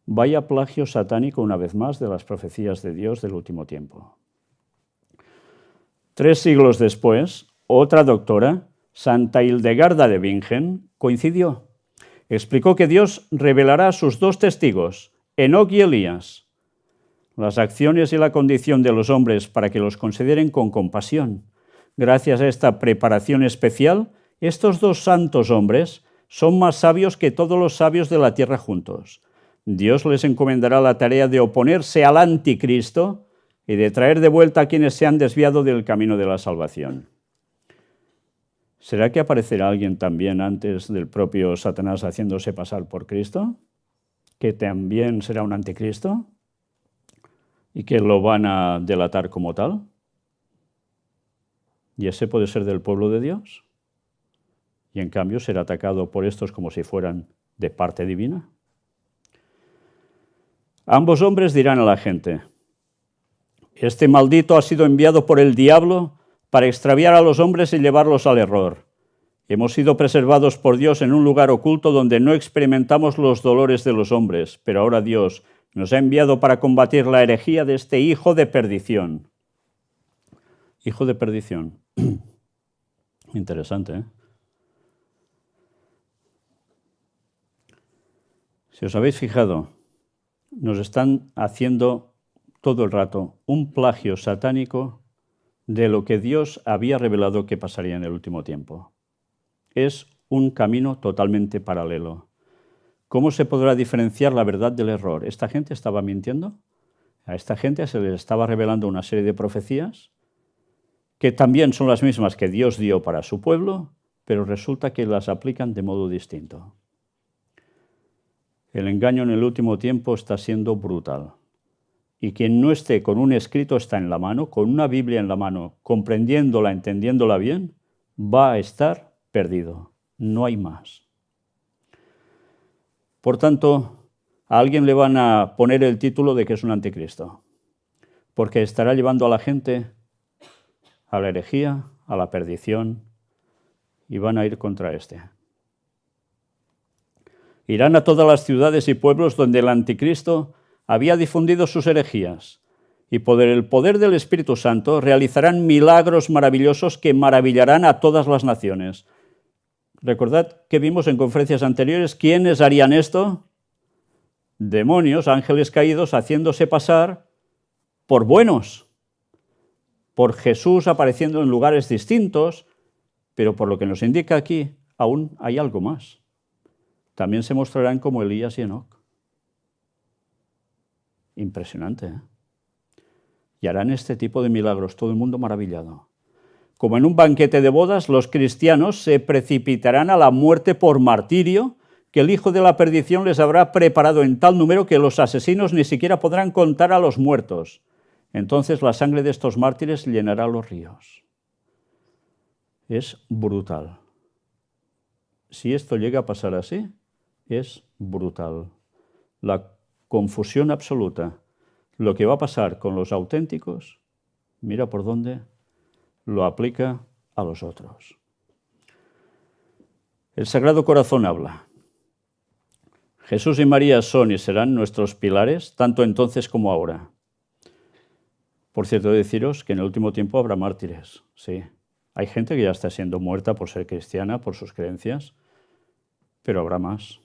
Vaya plagio satánico una vez más de las profecías de Dios del último tiempo. 3 siglos después, otra doctora, Santa Hildegarda de Bingen, coincidió. Explicó que Dios revelará a sus 2 testigos, Enoc y Elías, las acciones y la condición de los hombres para que los consideren con compasión. Gracias a esta preparación especial, estos 2 santos hombres son más sabios que todos los sabios de la tierra juntos. Dios les encomendará la tarea de oponerse al anticristo y de traer de vuelta a quienes se han desviado del camino de la salvación. ¿Será que aparecerá alguien también antes del propio Satanás haciéndose pasar por Cristo? ¿Que también será un anticristo? ¿Y que lo van a delatar como tal? ¿Y ese puede ser del pueblo de Dios? ¿Y en cambio será atacado por estos como si fueran de parte divina? Ambos hombres dirán a la gente: este maldito ha sido enviado por el diablo para extraviar a los hombres y llevarlos al error. Hemos sido preservados por Dios en un lugar oculto donde no experimentamos los dolores de los hombres, pero ahora Dios nos ha enviado para combatir la herejía de este hijo de perdición. Hijo de perdición. Interesante, ¿eh? Si os habéis fijado, nos están haciendo todo el rato un plagio satánico de lo que Dios había revelado que pasaría en el último tiempo. Es un camino totalmente paralelo. ¿Cómo se podrá diferenciar la verdad del error? ¿Esta gente estaba mintiendo? A esta gente se les estaba revelando una serie de profecías que también son las mismas que Dios dio para su pueblo, pero resulta que las aplican de modo distinto. El engaño en el último tiempo está siendo brutal. Y quien no esté con un escrito está en la mano, con una Biblia en la mano, comprendiéndola, entendiéndola bien, va a estar perdido. No hay más. Por tanto, a alguien le van a poner el título de que es un anticristo, porque estará llevando a la gente a la herejía, a la perdición, y van a ir contra este. Irán a todas las ciudades y pueblos donde el anticristo había difundido sus herejías, y por el poder del Espíritu Santo realizarán milagros maravillosos que maravillarán a todas las naciones. Recordad que vimos en conferencias anteriores, ¿quiénes harían esto? Demonios, ángeles caídos, haciéndose pasar por buenos, por Jesús apareciendo en lugares distintos, pero por lo que nos indica aquí, aún hay algo más. También se mostrarán como Elías y Enoc. Impresionante, ¿eh? Y harán este tipo de milagros, todo el mundo maravillado. Como en un banquete de bodas, los cristianos se precipitarán a la muerte por martirio, que el hijo de la perdición les habrá preparado en tal número que los asesinos ni siquiera podrán contar a los muertos. Entonces la sangre de estos mártires llenará los ríos. Es brutal. Si esto llega a pasar así, es brutal. La confusión absoluta. Lo que va a pasar con los auténticos, mira por dónde lo aplica a los otros. El Sagrado Corazón habla. Jesús y María son y serán nuestros pilares, tanto entonces como ahora. Por cierto, deciros que en el último tiempo habrá mártires, sí. Hay gente que ya está siendo muerta por ser cristiana, por sus creencias, pero habrá más,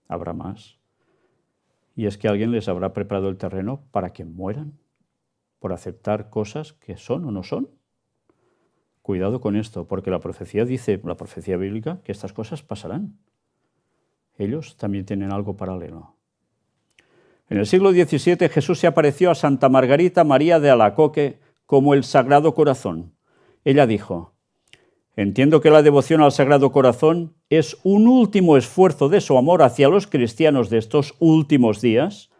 habrá más. Y es que alguien les habrá preparado el terreno para que mueran, por aceptar cosas que son o no son. Cuidado con esto, porque la profecía dice, la profecía bíblica, que estas cosas pasarán. Ellos también tienen algo paralelo. En el siglo XVII Jesús se apareció a Santa Margarita María de Alacoque como el Sagrado Corazón. Ella dijo: entiendo que la devoción al Sagrado Corazón es un último esfuerzo de su amor hacia los cristianos de estos últimos días,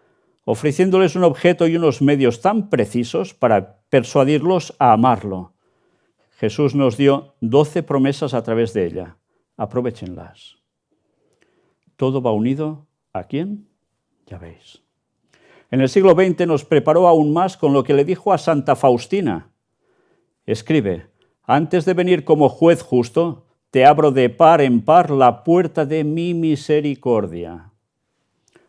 ofreciéndoles un objeto y unos medios tan precisos para persuadirlos a amarlo. Jesús nos dio 12 promesas a través de ella. Aprovéchenlas. Todo va unido ¿a quién? Ya veis. En el siglo XX nos preparó aún más con lo que le dijo a Santa Faustina. Escribe: antes de venir como juez justo, te abro de par en par la puerta de mi misericordia.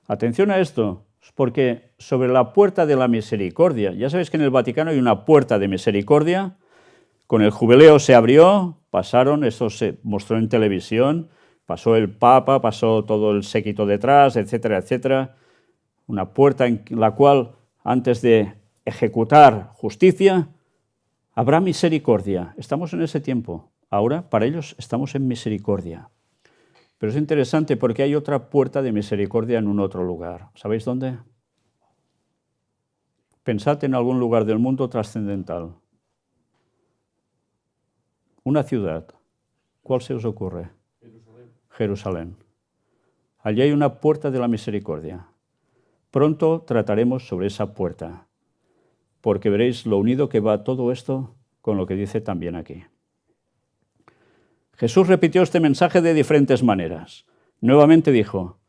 Atención a esto, porque sobre la puerta de la misericordia, ya sabéis que en el Vaticano hay una puerta de misericordia. Con el jubileo se abrió, pasaron, eso se mostró en televisión, pasó el Papa, pasó todo el séquito detrás, etcétera, etcétera. Una puerta en la cual, antes de ejecutar justicia, habrá misericordia. Estamos en ese tiempo. Ahora, para ellos, estamos en misericordia. Pero es interesante porque hay otra puerta de misericordia en un otro lugar. ¿Sabéis dónde? Pensad en algún lugar del mundo trascendental. Una ciudad. ¿Cuál se os ocurre? Jerusalén. Allí hay una puerta de la misericordia. Pronto trataremos sobre esa puerta, porque veréis lo unido que va todo esto con lo que dice también aquí. Jesús repitió este mensaje de diferentes maneras. Nuevamente dijo: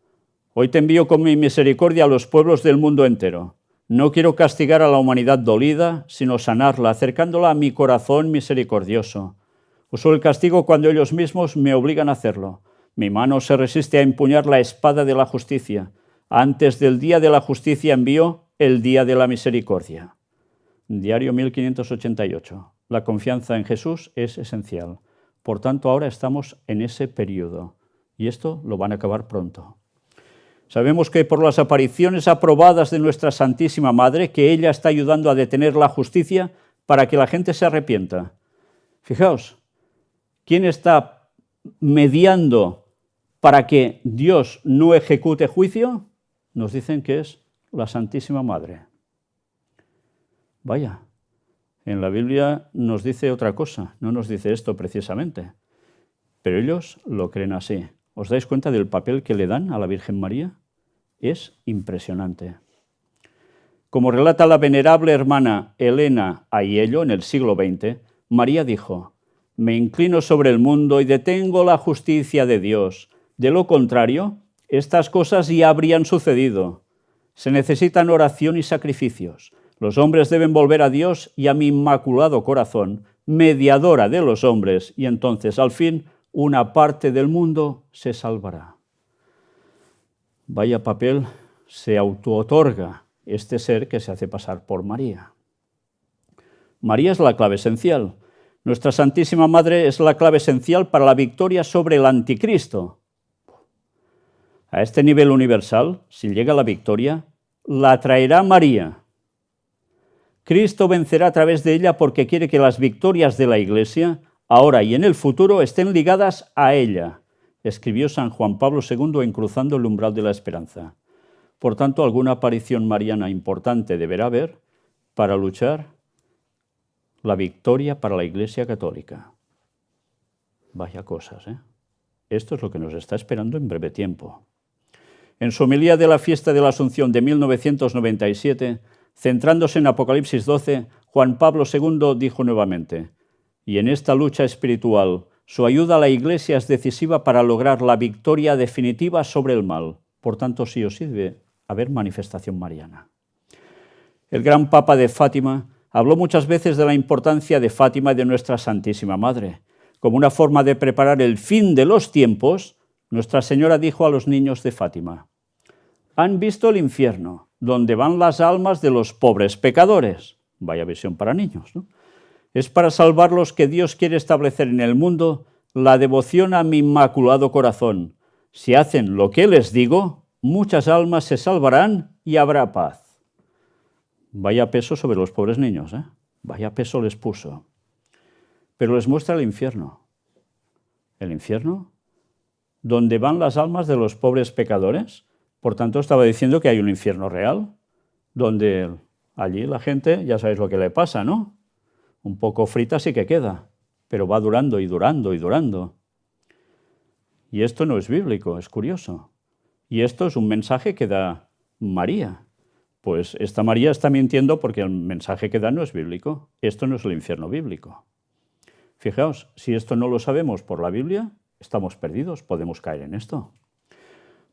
hoy te envío con mi misericordia a los pueblos del mundo entero. No quiero castigar a la humanidad dolida, sino sanarla, acercándola a mi corazón misericordioso. Uso el castigo cuando ellos mismos me obligan a hacerlo. Mi mano se resiste a empuñar la espada de la justicia. Antes del día de la justicia envío el día de la misericordia. Diario 1588. La confianza en Jesús es esencial. Por tanto, ahora estamos en ese periodo. Y esto lo van a acabar pronto. Sabemos que por las apariciones aprobadas de nuestra Santísima Madre, que ella está ayudando a detener la justicia para que la gente se arrepienta. Fijaos, ¿quién está mediando para que Dios no ejecute juicio? Nos dicen que es la Santísima Madre. Vaya, en la Biblia nos dice otra cosa, no nos dice esto precisamente. pero ellos lo creen así. ¿Os dais cuenta del papel que le dan a la Virgen María? Es impresionante. Como relata la venerable hermana Elena Aiello en el siglo XX, María dijo: «Me inclino sobre el mundo y detengo la justicia de Dios. De lo contrario, estas cosas ya habrían sucedido. Se necesitan oración y sacrificios. Los hombres deben volver a Dios y a mi inmaculado corazón, mediadora de los hombres, y entonces, al fin, una parte del mundo se salvará». Vaya papel se autootorga este ser que se hace pasar por María. María es la clave esencial. Nuestra Santísima Madre es la clave esencial para la victoria sobre el anticristo. A este nivel universal, si llega la victoria, la traerá María. Cristo vencerá a través de ella porque quiere que las victorias de la Iglesia, ahora y en el futuro, estén ligadas a ella, escribió San Juan Pablo II en Cruzando el umbral de la esperanza. Por tanto, alguna aparición mariana importante deberá haber para luchar la victoria para la Iglesia Católica. Vaya cosas, ¿eh? Esto es lo que nos está esperando en breve tiempo. En su homilía de la fiesta de la Asunción de 1997, centrándose en Apocalipsis 12, Juan Pablo II dijo nuevamente: «Y en esta lucha espiritual, su ayuda a la Iglesia es decisiva para lograr la victoria definitiva sobre el mal. Por tanto, sí o sí debe haber manifestación mariana». El gran Papa de Fátima habló muchas veces de la importancia de Fátima y de nuestra Santísima Madre. Como una forma de preparar el fin de los tiempos, Nuestra Señora dijo a los niños de Fátima: «Han visto el infierno, donde van las almas de los pobres pecadores». Vaya visión para niños, ¿no? «Es para salvarlos que Dios quiere establecer en el mundo la devoción a mi inmaculado corazón. Si hacen lo que les digo, muchas almas se salvarán y habrá paz». Vaya peso sobre los pobres niños, ¿eh? Vaya peso les puso. Pero les muestra el infierno. ¿El infierno? ¿Dónde van las almas de los pobres pecadores? Por tanto, estaba diciendo que hay un infierno real, donde allí la gente, ya sabéis lo que le pasa, ¿no? Un poco frita sí que queda, pero va durando y durando y durando. Y esto no es bíblico, es curioso. Y esto es un mensaje que da María. Pues esta María está mintiendo porque el mensaje que da no es bíblico. Esto no es el infierno bíblico. Fijaos, si esto no lo sabemos por la Biblia, estamos perdidos, podemos caer en esto.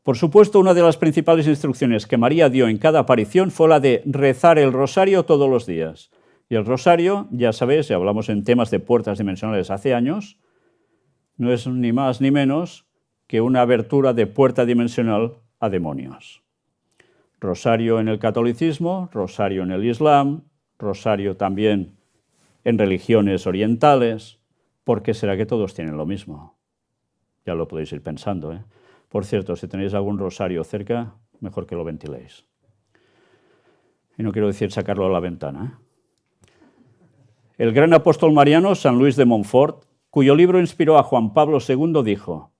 Por supuesto, una de las principales instrucciones que María dio en cada aparición fue la de rezar el rosario todos los días. Y el rosario, ya sabéis, ya hablamos en temas de puertas dimensionales hace años, no es ni más ni menos que una abertura de puerta dimensional a demonios. Rosario en el catolicismo, rosario en el islam, rosario también en religiones orientales. ¿Por qué será que todos tienen lo mismo? Ya lo podéis ir pensando, ¿eh? Por cierto, si tenéis algún rosario cerca, mejor que lo ventiléis. Y no quiero decir sacarlo a la ventana, ¿eh? El gran apóstol mariano, San Luis de Montfort, cuyo libro inspiró a Juan Pablo II, dijo: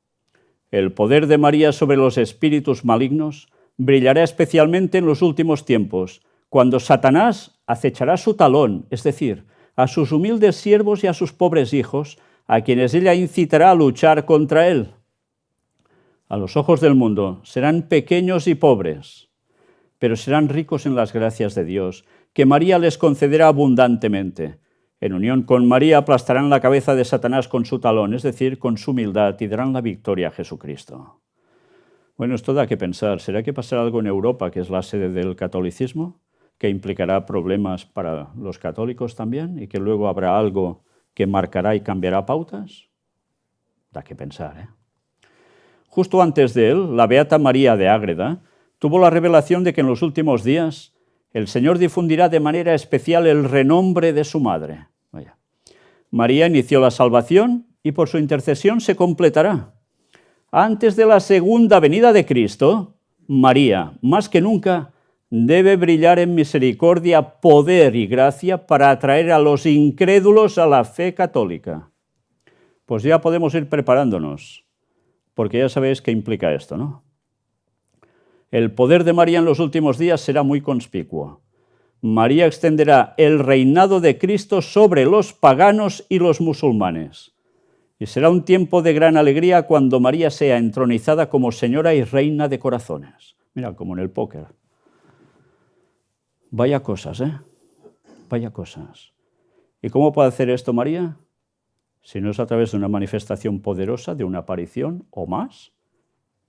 «El poder de María sobre los espíritus malignos brillará especialmente en los últimos tiempos, cuando Satanás acechará su talón, es decir, a sus humildes siervos y a sus pobres hijos, a quienes ella incitará a luchar contra él. A los ojos del mundo serán pequeños y pobres, pero serán ricos en las gracias de Dios, que María les concederá abundantemente. En unión con María aplastarán la cabeza de Satanás con su talón, es decir, con su humildad, y darán la victoria a Jesucristo». Bueno, esto da que pensar. ¿Será que pasará algo en Europa, que es la sede del catolicismo, que implicará problemas para los católicos también, y que luego habrá algo que marcará y cambiará pautas? Da que pensar, ¿eh? Justo antes de él, la beata María de Ágreda tuvo la revelación de que en los últimos días el Señor difundirá de manera especial el renombre de su madre. Vaya. María inició la salvación y por su intercesión se completará. Antes de la segunda venida de Cristo, María, más que nunca, debe brillar en misericordia, poder y gracia para atraer a los incrédulos a la fe católica. Pues ya podemos ir preparándonos, porque ya sabéis qué implica esto, ¿no? El poder de María en los últimos días será muy conspicuo. María extenderá el reinado de Cristo sobre los paganos y los musulmanes. Y será un tiempo de gran alegría cuando María sea entronizada como señora y reina de corazones. Mira, como en el póker. Vaya cosas, ¿eh? Vaya cosas. ¿Y cómo puede hacer esto María? Si no es a través de una manifestación poderosa, de una aparición o más,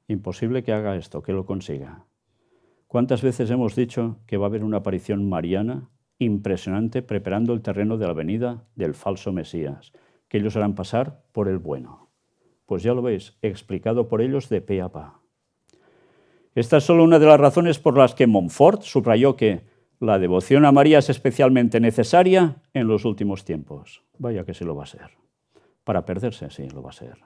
imposible que haga esto, que lo consiga. ¿Cuántas veces hemos dicho que va a haber una aparición mariana impresionante preparando el terreno de la venida del falso Mesías, que ellos harán pasar por el bueno? Pues ya lo veis, explicado por ellos de pe a pa. Esta es solo una de las razones por las que Montfort subrayó que la devoción a María es especialmente necesaria en los últimos tiempos. Vaya que sí lo va a ser. Para perderse, sí, lo va a ser.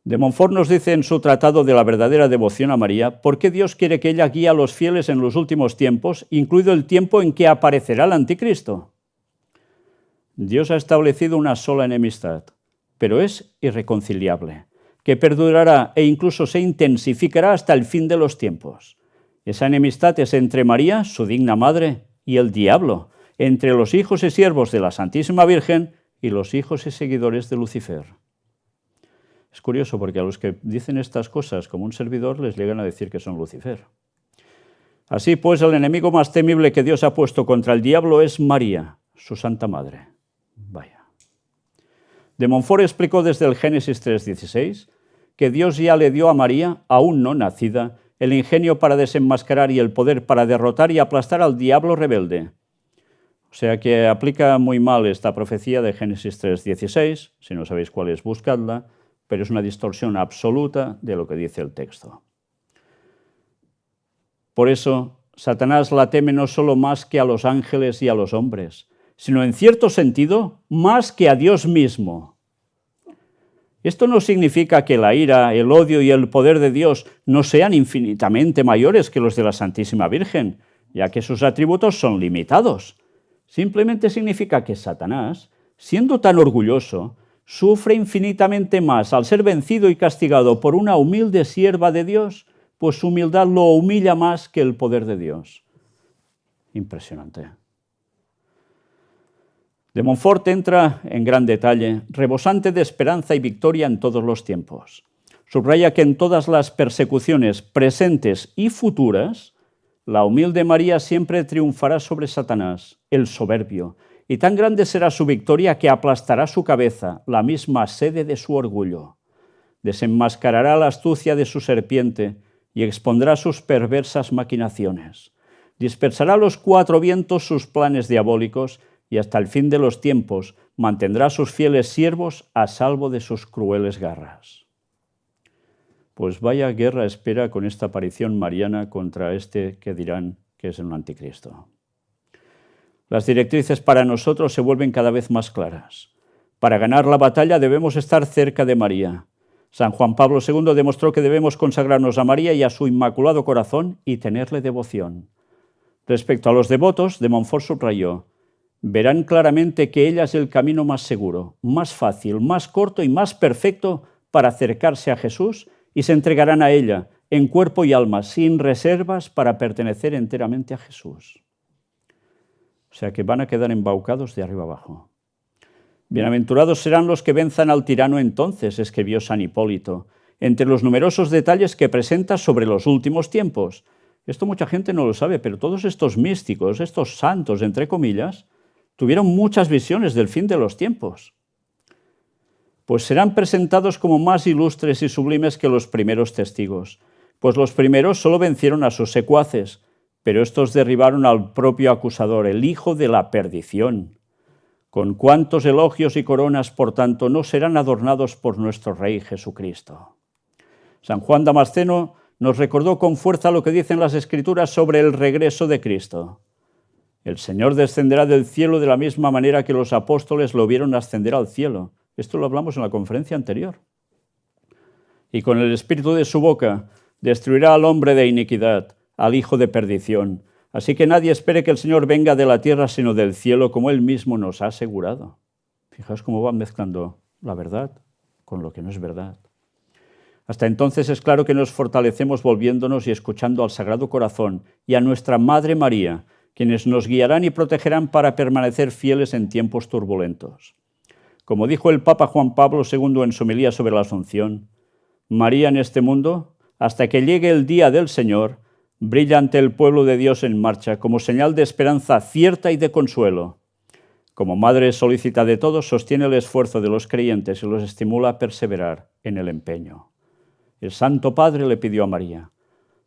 De Montfort nos dice en su tratado de la verdadera devoción a María por qué Dios quiere que ella guíe a los fieles en los últimos tiempos, incluido el tiempo en que aparecerá el anticristo. Dios ha establecido una sola enemistad, pero es irreconciliable, que perdurará e incluso se intensificará hasta el fin de los tiempos. Esa enemistad es entre María, su digna madre, y el diablo, entre los hijos y siervos de la Santísima Virgen y los hijos y seguidores de Lucifer. Es curioso porque a los que dicen estas cosas como un servidor les llegan a decir que son Lucifer. Así pues, el enemigo más temible que Dios ha puesto contra el diablo es María, su Santa Madre. Vaya. De Montfort explicó desde el Génesis 3:16 que Dios ya le dio a María, aún no nacida, el ingenio para desenmascarar y el poder para derrotar y aplastar al diablo rebelde. O sea que aplica muy mal esta profecía de Génesis 3:16, si no sabéis cuál es, buscadla, pero es una distorsión absoluta de lo que dice el texto. Por eso, Satanás la teme no solo más que a los ángeles y a los hombres, sino en cierto sentido más que a Dios mismo. Esto no significa que la ira, el odio y el poder de Dios no sean infinitamente mayores que los de la Santísima Virgen, ya que sus atributos son limitados. Simplemente significa que Satanás, siendo tan orgulloso, sufre infinitamente más al ser vencido y castigado por una humilde sierva de Dios, pues su humildad lo humilla más que el poder de Dios. Impresionante. De Montfort entra en gran detalle, rebosante de esperanza y victoria en todos los tiempos. Subraya que en todas las persecuciones presentes y futuras, la humilde María siempre triunfará sobre Satanás, el soberbio, y tan grande será su victoria que aplastará su cabeza, la misma sede de su orgullo. Desenmascarará la astucia de su serpiente y expondrá sus perversas maquinaciones. Dispersará a los cuatro vientos sus planes diabólicos y hasta el fin de los tiempos mantendrá a sus fieles siervos a salvo de sus crueles garras. Pues vaya guerra espera con esta aparición mariana contra este que dirán que es un anticristo. Las directrices para nosotros se vuelven cada vez más claras. Para ganar la batalla debemos estar cerca de María. San Juan Pablo II demostró que debemos consagrarnos a María y a su Inmaculado Corazón y tenerle devoción. Respecto a los devotos, de Montfort subrayó: verán claramente que ella es el camino más seguro, más fácil, más corto y más perfecto para acercarse a Jesús y se entregarán a ella en cuerpo y alma, sin reservas, para pertenecer enteramente a Jesús. O sea que van a quedar embaucados de arriba abajo. Bienaventurados serán los que venzan al tirano entonces, escribió San Hipólito, entre los numerosos detalles que presenta sobre los últimos tiempos. Esto mucha gente no lo sabe, pero todos estos místicos, estos santos, entre comillas, tuvieron muchas visiones del fin de los tiempos. Pues serán presentados como más ilustres y sublimes que los primeros testigos, pues los primeros solo vencieron a sus secuaces, pero estos derribaron al propio acusador, el hijo de la perdición. Con cuántos elogios y coronas, por tanto, no serán adornados por nuestro Rey Jesucristo. San Juan Damasceno nos recordó con fuerza lo que dicen las Escrituras sobre el regreso de Cristo. El Señor descenderá del cielo de la misma manera que los apóstoles lo vieron ascender al cielo. Esto lo hablamos en la conferencia anterior. Y con el espíritu de su boca destruirá al hombre de iniquidad, al hijo de perdición. Así que nadie espere que el Señor venga de la tierra, sino del cielo, como Él mismo nos ha asegurado. Fijaos cómo van mezclando la verdad con lo que no es verdad. Hasta entonces es claro que nos fortalecemos volviéndonos y escuchando al Sagrado Corazón y a nuestra Madre María, quienes nos guiarán y protegerán para permanecer fieles en tiempos turbulentos. Como dijo el Papa Juan Pablo II en su homilía sobre la Asunción, María en este mundo, hasta que llegue el día del Señor, brilla ante el pueblo de Dios en marcha como señal de esperanza cierta y de consuelo. Como madre solícita de todos, sostiene el esfuerzo de los creyentes y los estimula a perseverar en el empeño. El Santo Padre le pidió a María: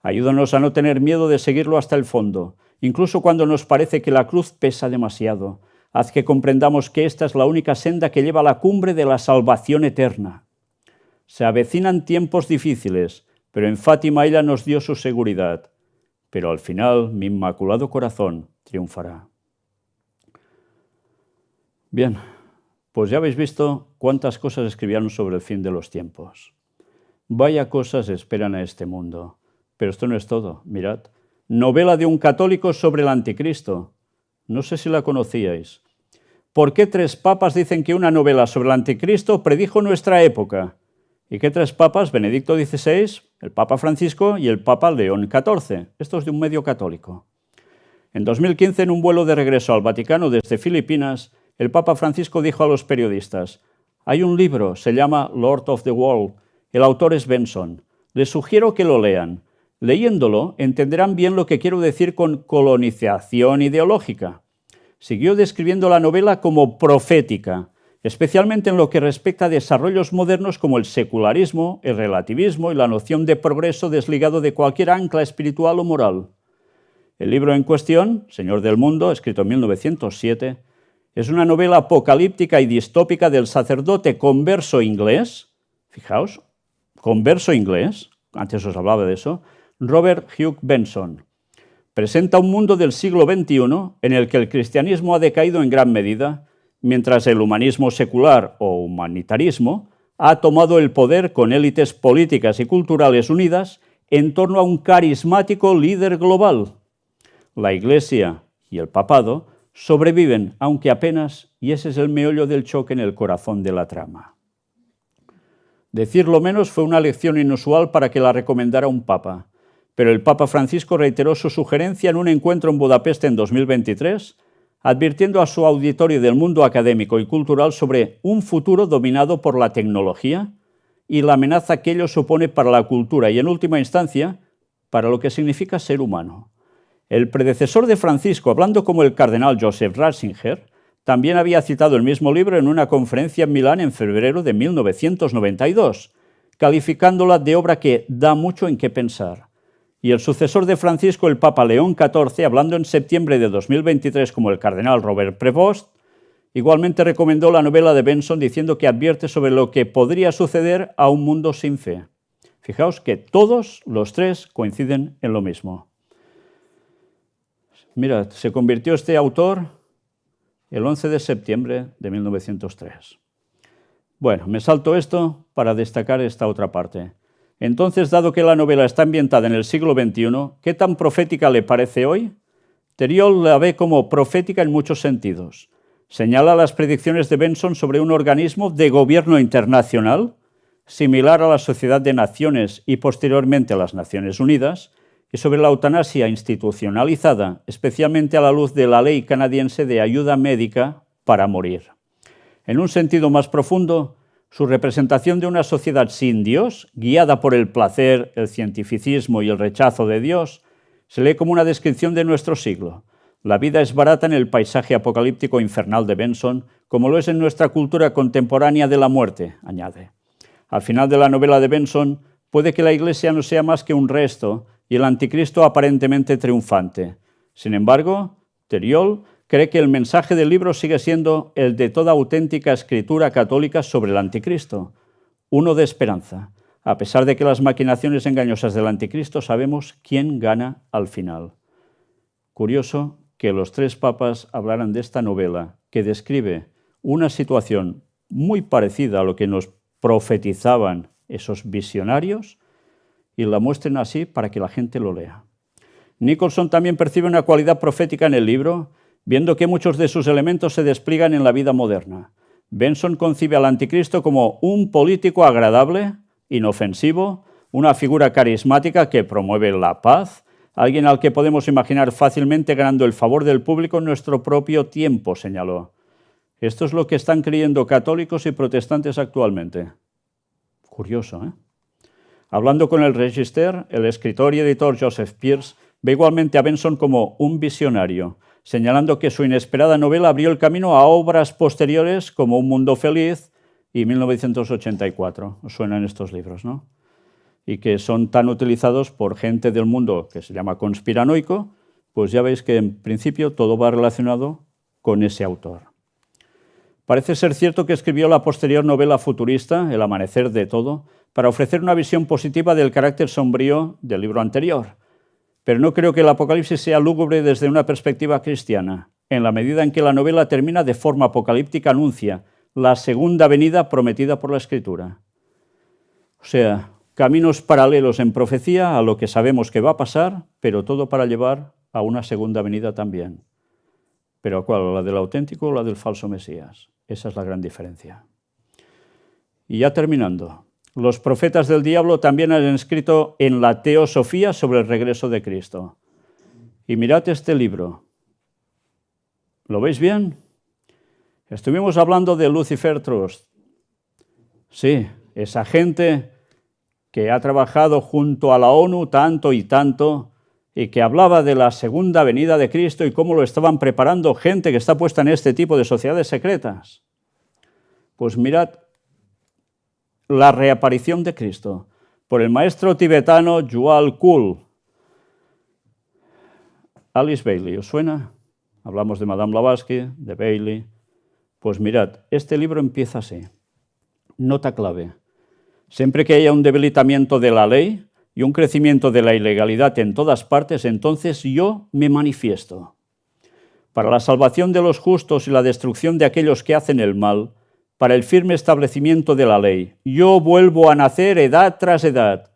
ayúdanos a no tener miedo de seguirlo hasta el fondo, incluso cuando nos parece que la cruz pesa demasiado. Haz que comprendamos que esta es la única senda que lleva a la cumbre de la salvación eterna. Se avecinan tiempos difíciles, pero en Fátima ella nos dio su seguridad. Pero al final mi inmaculado corazón triunfará. Bien, pues ya habéis visto cuántas cosas escribieron sobre el fin de los tiempos. Vaya cosas esperan a este mundo. Pero esto no es todo, mirad. Novela de un católico sobre el anticristo. No sé si la conocíais. ¿Por qué 3 papas dicen que una novela sobre el anticristo predijo nuestra época? ¿Y qué 3 papas? Benedicto XVI, el Papa Francisco y el Papa León XIV. Esto es de un medio católico. En 2015, en un vuelo de regreso al Vaticano desde Filipinas, el Papa Francisco dijo a los periodistas: hay un libro, se llama Lord of the World, el autor es Benson. Les sugiero que lo lean. Leyéndolo, entenderán bien lo que quiero decir con colonización ideológica. Siguió describiendo la novela como profética, especialmente en lo que respecta a desarrollos modernos como el secularismo, el relativismo y la noción de progreso desligado de cualquier ancla espiritual o moral. El libro en cuestión, Señor del Mundo, escrito en 1907, es una novela apocalíptica y distópica del sacerdote converso inglés, fijaos, converso inglés, antes os hablaba de eso, Robert Hugh Benson. Presenta un mundo del siglo XXI en el que el cristianismo ha decaído en gran medida, mientras el humanismo secular o humanitarismo ha tomado el poder con élites políticas y culturales unidas en torno a un carismático líder global. La Iglesia y el papado sobreviven, aunque apenas, y ese es el meollo del choque en el corazón de la trama. Decirlo menos fue una lección inusual para que la recomendara un papa, pero el Papa Francisco reiteró su sugerencia en un encuentro en Budapest en 2023, advirtiendo a su auditorio del mundo académico y cultural sobre un futuro dominado por la tecnología y la amenaza que ello supone para la cultura y, en última instancia, para lo que significa ser humano. El predecesor de Francisco, hablando como el cardenal Joseph Ratzinger, también había citado el mismo libro en una conferencia en Milán en febrero de 1992, calificándola de obra que da mucho en qué pensar. Y el sucesor de Francisco, el Papa León XIV, hablando en septiembre de 2023 como el cardenal Robert Prevost, igualmente recomendó la novela de Benson diciendo que advierte sobre lo que podría suceder a un mundo sin fe. Fijaos que todos los 3 coinciden en lo mismo. Mirad, se convirtió este autor el 11 de septiembre de 1903. Bueno, me salto esto para destacar esta otra parte. Entonces, dado que la novela está ambientada en el siglo XXI, ¿qué tan profética le parece hoy? Theriot la ve como profética en muchos sentidos. Señala las predicciones de Benson sobre un organismo de gobierno internacional, similar a la Sociedad de Naciones y posteriormente a las Naciones Unidas, y sobre la eutanasia institucionalizada, especialmente a la luz de la ley canadiense de ayuda médica para morir. En un sentido más profundo, su representación de una sociedad sin Dios, guiada por el placer, el cientificismo y el rechazo de Dios, se lee como una descripción de nuestro siglo. La vida es barata en el paisaje apocalíptico infernal de Benson, como lo es en nuestra cultura contemporánea de la muerte, añade. Al final de la novela de Benson, puede que la Iglesia no sea más que un resto y el anticristo aparentemente triunfante. Sin embargo, Theriot cree que el mensaje del libro sigue siendo el de toda auténtica escritura católica sobre el anticristo, uno de esperanza. A pesar de que las maquinaciones engañosas del anticristo, sabemos quién gana al final. Curioso que los 3 papas hablaran de esta novela, que describe una situación muy parecida a lo que nos profetizaban esos visionarios, y la muestren así para que la gente lo lea. Nicholson también percibe una cualidad profética en el libro, viendo que muchos de sus elementos se despliegan en la vida moderna. Benson concibe al anticristo como un político agradable, inofensivo, una figura carismática que promueve la paz, alguien al que podemos imaginar fácilmente ganando el favor del público en nuestro propio tiempo, señaló. Esto es lo que están creyendo católicos y protestantes actualmente. Curioso, ¿eh? Hablando con el Register, el escritor y editor Joseph Pearce ve igualmente a Benson como un visionario, señalando que su inesperada novela abrió el camino a obras posteriores como Un mundo feliz y 1984. Os suenan estos libros, ¿no? Y que son tan utilizados por gente del mundo que se llama conspiranoico, pues ya veis que en principio todo va relacionado con ese autor. Parece ser cierto que escribió la posterior novela futurista, El amanecer de todo, para ofrecer una visión positiva del carácter sombrío del libro anterior. Pero no creo que el Apocalipsis sea lúgubre desde una perspectiva cristiana, en la medida en que la novela termina de forma apocalíptica, anuncia la segunda venida prometida por la Escritura. O sea, caminos paralelos en profecía a lo que sabemos que va a pasar, pero todo para llevar a una segunda venida también. ¿Pero a cuál? ¿La del auténtico o la del falso Mesías? Esa es la gran diferencia. Y ya terminando, los profetas del diablo también han escrito en la teosofía sobre el regreso de Cristo. Y mirad este libro. ¿Lo veis bien? Estuvimos hablando de Lucifer Trust. Sí, esa gente que ha trabajado junto a la ONU tanto y tanto, y que hablaba de la segunda venida de Cristo y cómo lo estaban preparando gente que está puesta en este tipo de sociedades secretas. Pues mirad la reaparición de Cristo por el maestro tibetano Djwhal Khul. Alice Bailey, ¿os suena? Hablamos de Madame Blavatsky, de Bailey. Pues mirad, este libro empieza así. Nota clave. Siempre que haya un debilitamiento de la ley y un crecimiento de la ilegalidad en todas partes, entonces yo me manifiesto. Para la salvación de los justos y la destrucción de aquellos que hacen el mal, para el firme establecimiento de la ley, yo vuelvo a nacer edad tras edad.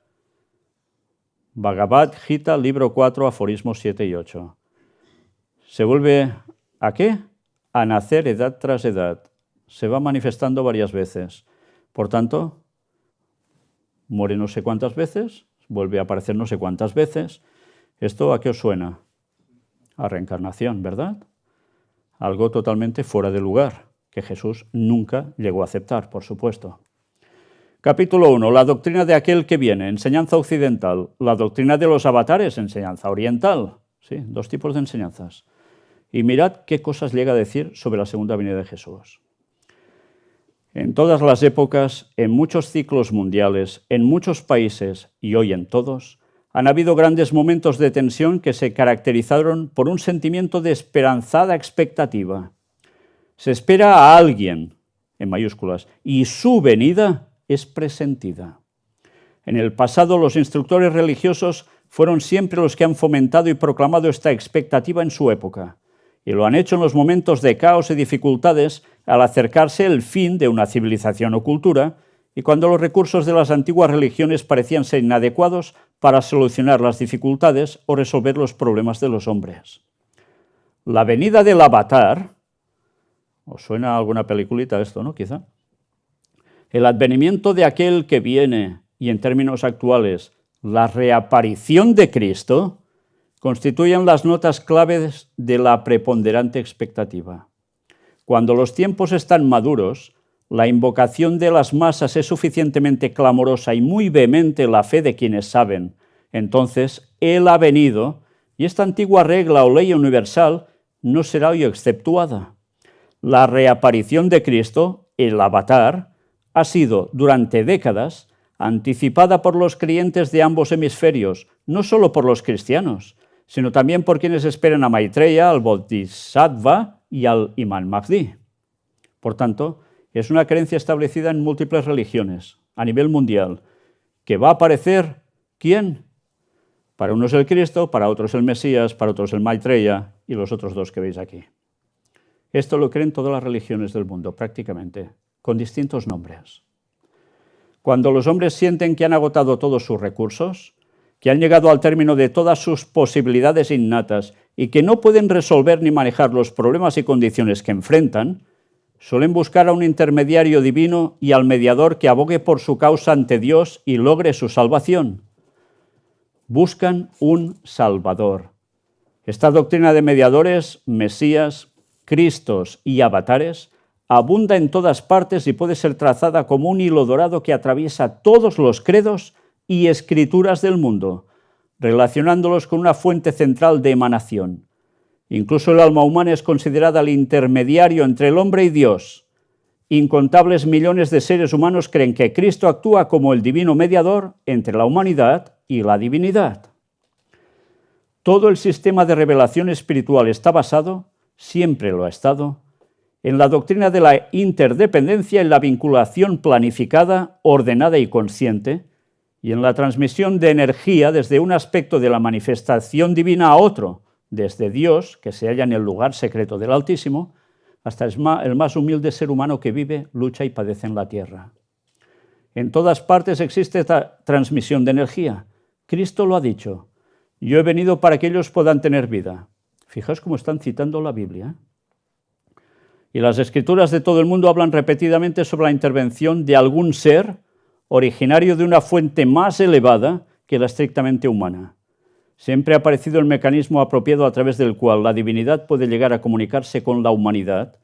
Bhagavad Gita, libro 4, aforismos 7 y 8. ¿Se vuelve a qué? A nacer edad tras edad. Se va manifestando varias veces. Por tanto, muere no sé cuántas veces, vuelve a aparecer no sé cuántas veces. ¿Esto a qué os suena? A reencarnación, ¿verdad? Algo totalmente fuera de lugar, que Jesús nunca llegó a aceptar, por supuesto. Capítulo 1. La doctrina de aquel que viene, enseñanza occidental. La doctrina de los avatares, enseñanza oriental. Sí, dos tipos de enseñanzas. Y mirad qué cosas llega a decir sobre la segunda venida de Jesús. En todas las épocas, en muchos ciclos mundiales, en muchos países y hoy en todos, han habido grandes momentos de tensión que se caracterizaron por un sentimiento de esperanzada expectativa. Se espera a alguien, en mayúsculas, y su venida es presentida. En el pasado, los instructores religiosos fueron siempre los que han fomentado y proclamado esta expectativa en su época, y lo han hecho en los momentos de caos y dificultades al acercarse el fin de una civilización o cultura y cuando los recursos de las antiguas religiones parecían ser inadecuados para solucionar las dificultades o resolver los problemas de los hombres. La venida del avatar, ¿os suena alguna peliculita esto, no? Quizá. El advenimiento de aquel que viene y en términos actuales, la reaparición de Cristo, constituyen las notas claves de la preponderante expectativa. Cuando los tiempos están maduros, la invocación de las masas es suficientemente clamorosa y muy vehemente la fe de quienes saben. Entonces, Él ha venido y esta antigua regla o ley universal no será hoy exceptuada. La reaparición de Cristo, el avatar, ha sido durante décadas anticipada por los creyentes de ambos hemisferios, no solo por los cristianos, sino también por quienes esperan a Maitreya, al Bodhisattva y al Imam Mahdi. Por tanto, es una creencia establecida en múltiples religiones, a nivel mundial, que va a aparecer, ¿quién? Para unos el Cristo, para otros el Mesías, para otros el Maitreya y los otros dos que veis aquí. Esto lo creen todas las religiones del mundo, prácticamente, con distintos nombres. Cuando los hombres sienten que han agotado todos sus recursos, que han llegado al término de todas sus posibilidades innatas y que no pueden resolver ni manejar los problemas y condiciones que enfrentan, suelen buscar a un intermediario divino y al mediador que abogue por su causa ante Dios y logre su salvación. Buscan un Salvador. Esta doctrina de mediadores, Mesías, Cristos y avatares abunda en todas partes y puede ser trazada como un hilo dorado que atraviesa todos los credos y escrituras del mundo, relacionándolos con una fuente central de emanación. Incluso el alma humana es considerada el intermediario entre el hombre y Dios. Incontables millones de seres humanos creen que Cristo actúa como el divino mediador entre la humanidad y la divinidad. Todo el sistema de revelación espiritual está basado, siempre lo ha estado, en la doctrina de la interdependencia y la vinculación planificada, ordenada y consciente, y en la transmisión de energía desde un aspecto de la manifestación divina a otro, desde Dios, que se halla en el lugar secreto del Altísimo, hasta el más humilde ser humano que vive, lucha y padece en la tierra. En todas partes existe esta transmisión de energía. Cristo lo ha dicho. Yo he venido para que ellos puedan tener vida. Fijaos cómo están citando la Biblia. Y las escrituras de todo el mundo hablan repetidamente sobre la intervención de algún ser originario de una fuente más elevada que la estrictamente humana. Siempre ha aparecido el mecanismo apropiado a través del cual la divinidad puede llegar a comunicarse con la humanidad,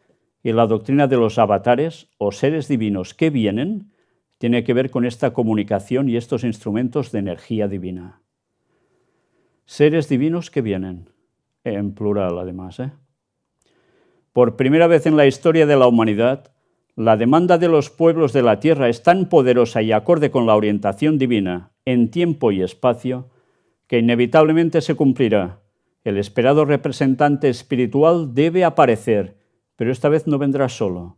y la doctrina de los avatares o seres divinos que vienen tiene que ver con esta comunicación y estos instrumentos de energía divina. Seres divinos que vienen, en plural además. Por primera vez en la historia de la humanidad, la demanda de los pueblos de la tierra es tan poderosa y acorde con la orientación divina en tiempo y espacio que inevitablemente se cumplirá. El esperado representante espiritual debe aparecer, pero esta vez no vendrá solo.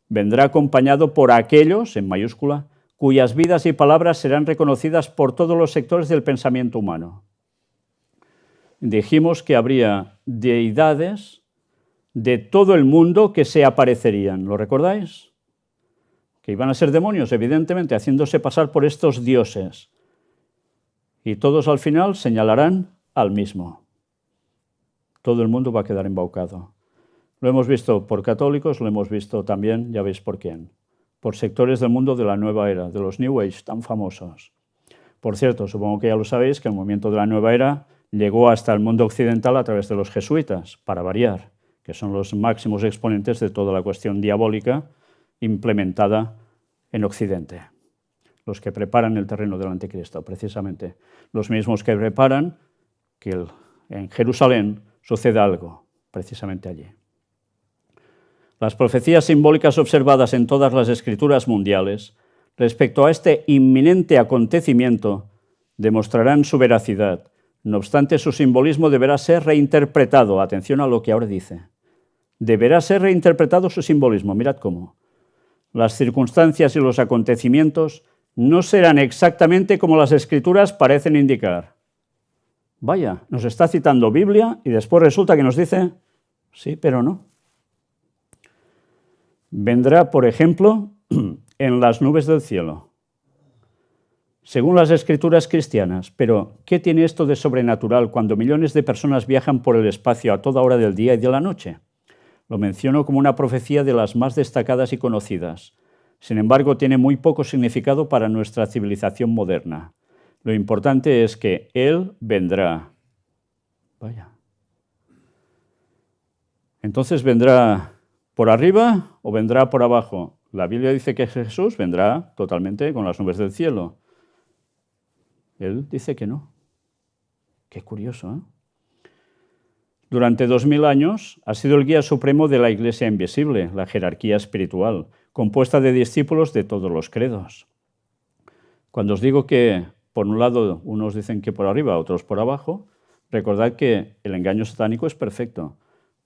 Vendrá acompañado por aquellos, en mayúscula, cuyas vidas y palabras serán reconocidas por todos los sectores del pensamiento humano. Dijimos que habría deidades de todo el mundo que se aparecerían. ¿Lo recordáis? Que iban a ser demonios, evidentemente, haciéndose pasar por estos dioses. Y todos al final señalarán al mismo. Todo el mundo va a quedar embaucado. Lo hemos visto por católicos, lo hemos visto también, ya veis por quién, por sectores del mundo de la nueva era, de los New Age tan famosos. Por cierto, supongo que ya lo sabéis, que el movimiento de la nueva era llegó hasta el mundo occidental a través de los jesuitas, para variar, que son los máximos exponentes de toda la cuestión diabólica implementada en Occidente. Los que preparan el terreno del anticristo, precisamente. Los mismos que preparan que en Jerusalén suceda algo, precisamente allí. Las profecías simbólicas observadas en todas las escrituras mundiales respecto a este inminente acontecimiento demostrarán su veracidad. No obstante, su simbolismo deberá ser reinterpretado. Atención a lo que ahora dice. Deberá ser reinterpretado su simbolismo. Mirad cómo. Las circunstancias y los acontecimientos no serán exactamente como las escrituras parecen indicar. Vaya, nos está citando Biblia y después resulta que nos dice, sí, pero no. Vendrá, por ejemplo, en las nubes del cielo, según las escrituras cristianas. Pero, ¿qué tiene esto de sobrenatural cuando millones de personas viajan por el espacio a toda hora del día y de la noche? Lo menciono como una profecía de las más destacadas y conocidas. Sin embargo, tiene muy poco significado para nuestra civilización moderna. Lo importante es que Él vendrá. Vaya. Entonces, ¿vendrá por arriba o vendrá por abajo? La Biblia dice que Jesús vendrá totalmente con las nubes del cielo. Él dice que no. Qué curioso, ¿eh? Durante 2000 años ha sido el guía supremo de la Iglesia invisible, la jerarquía espiritual, compuesta de discípulos de todos los credos. Cuando os digo que, por un lado, unos dicen que por arriba, otros por abajo, recordad que el engaño satánico es perfecto,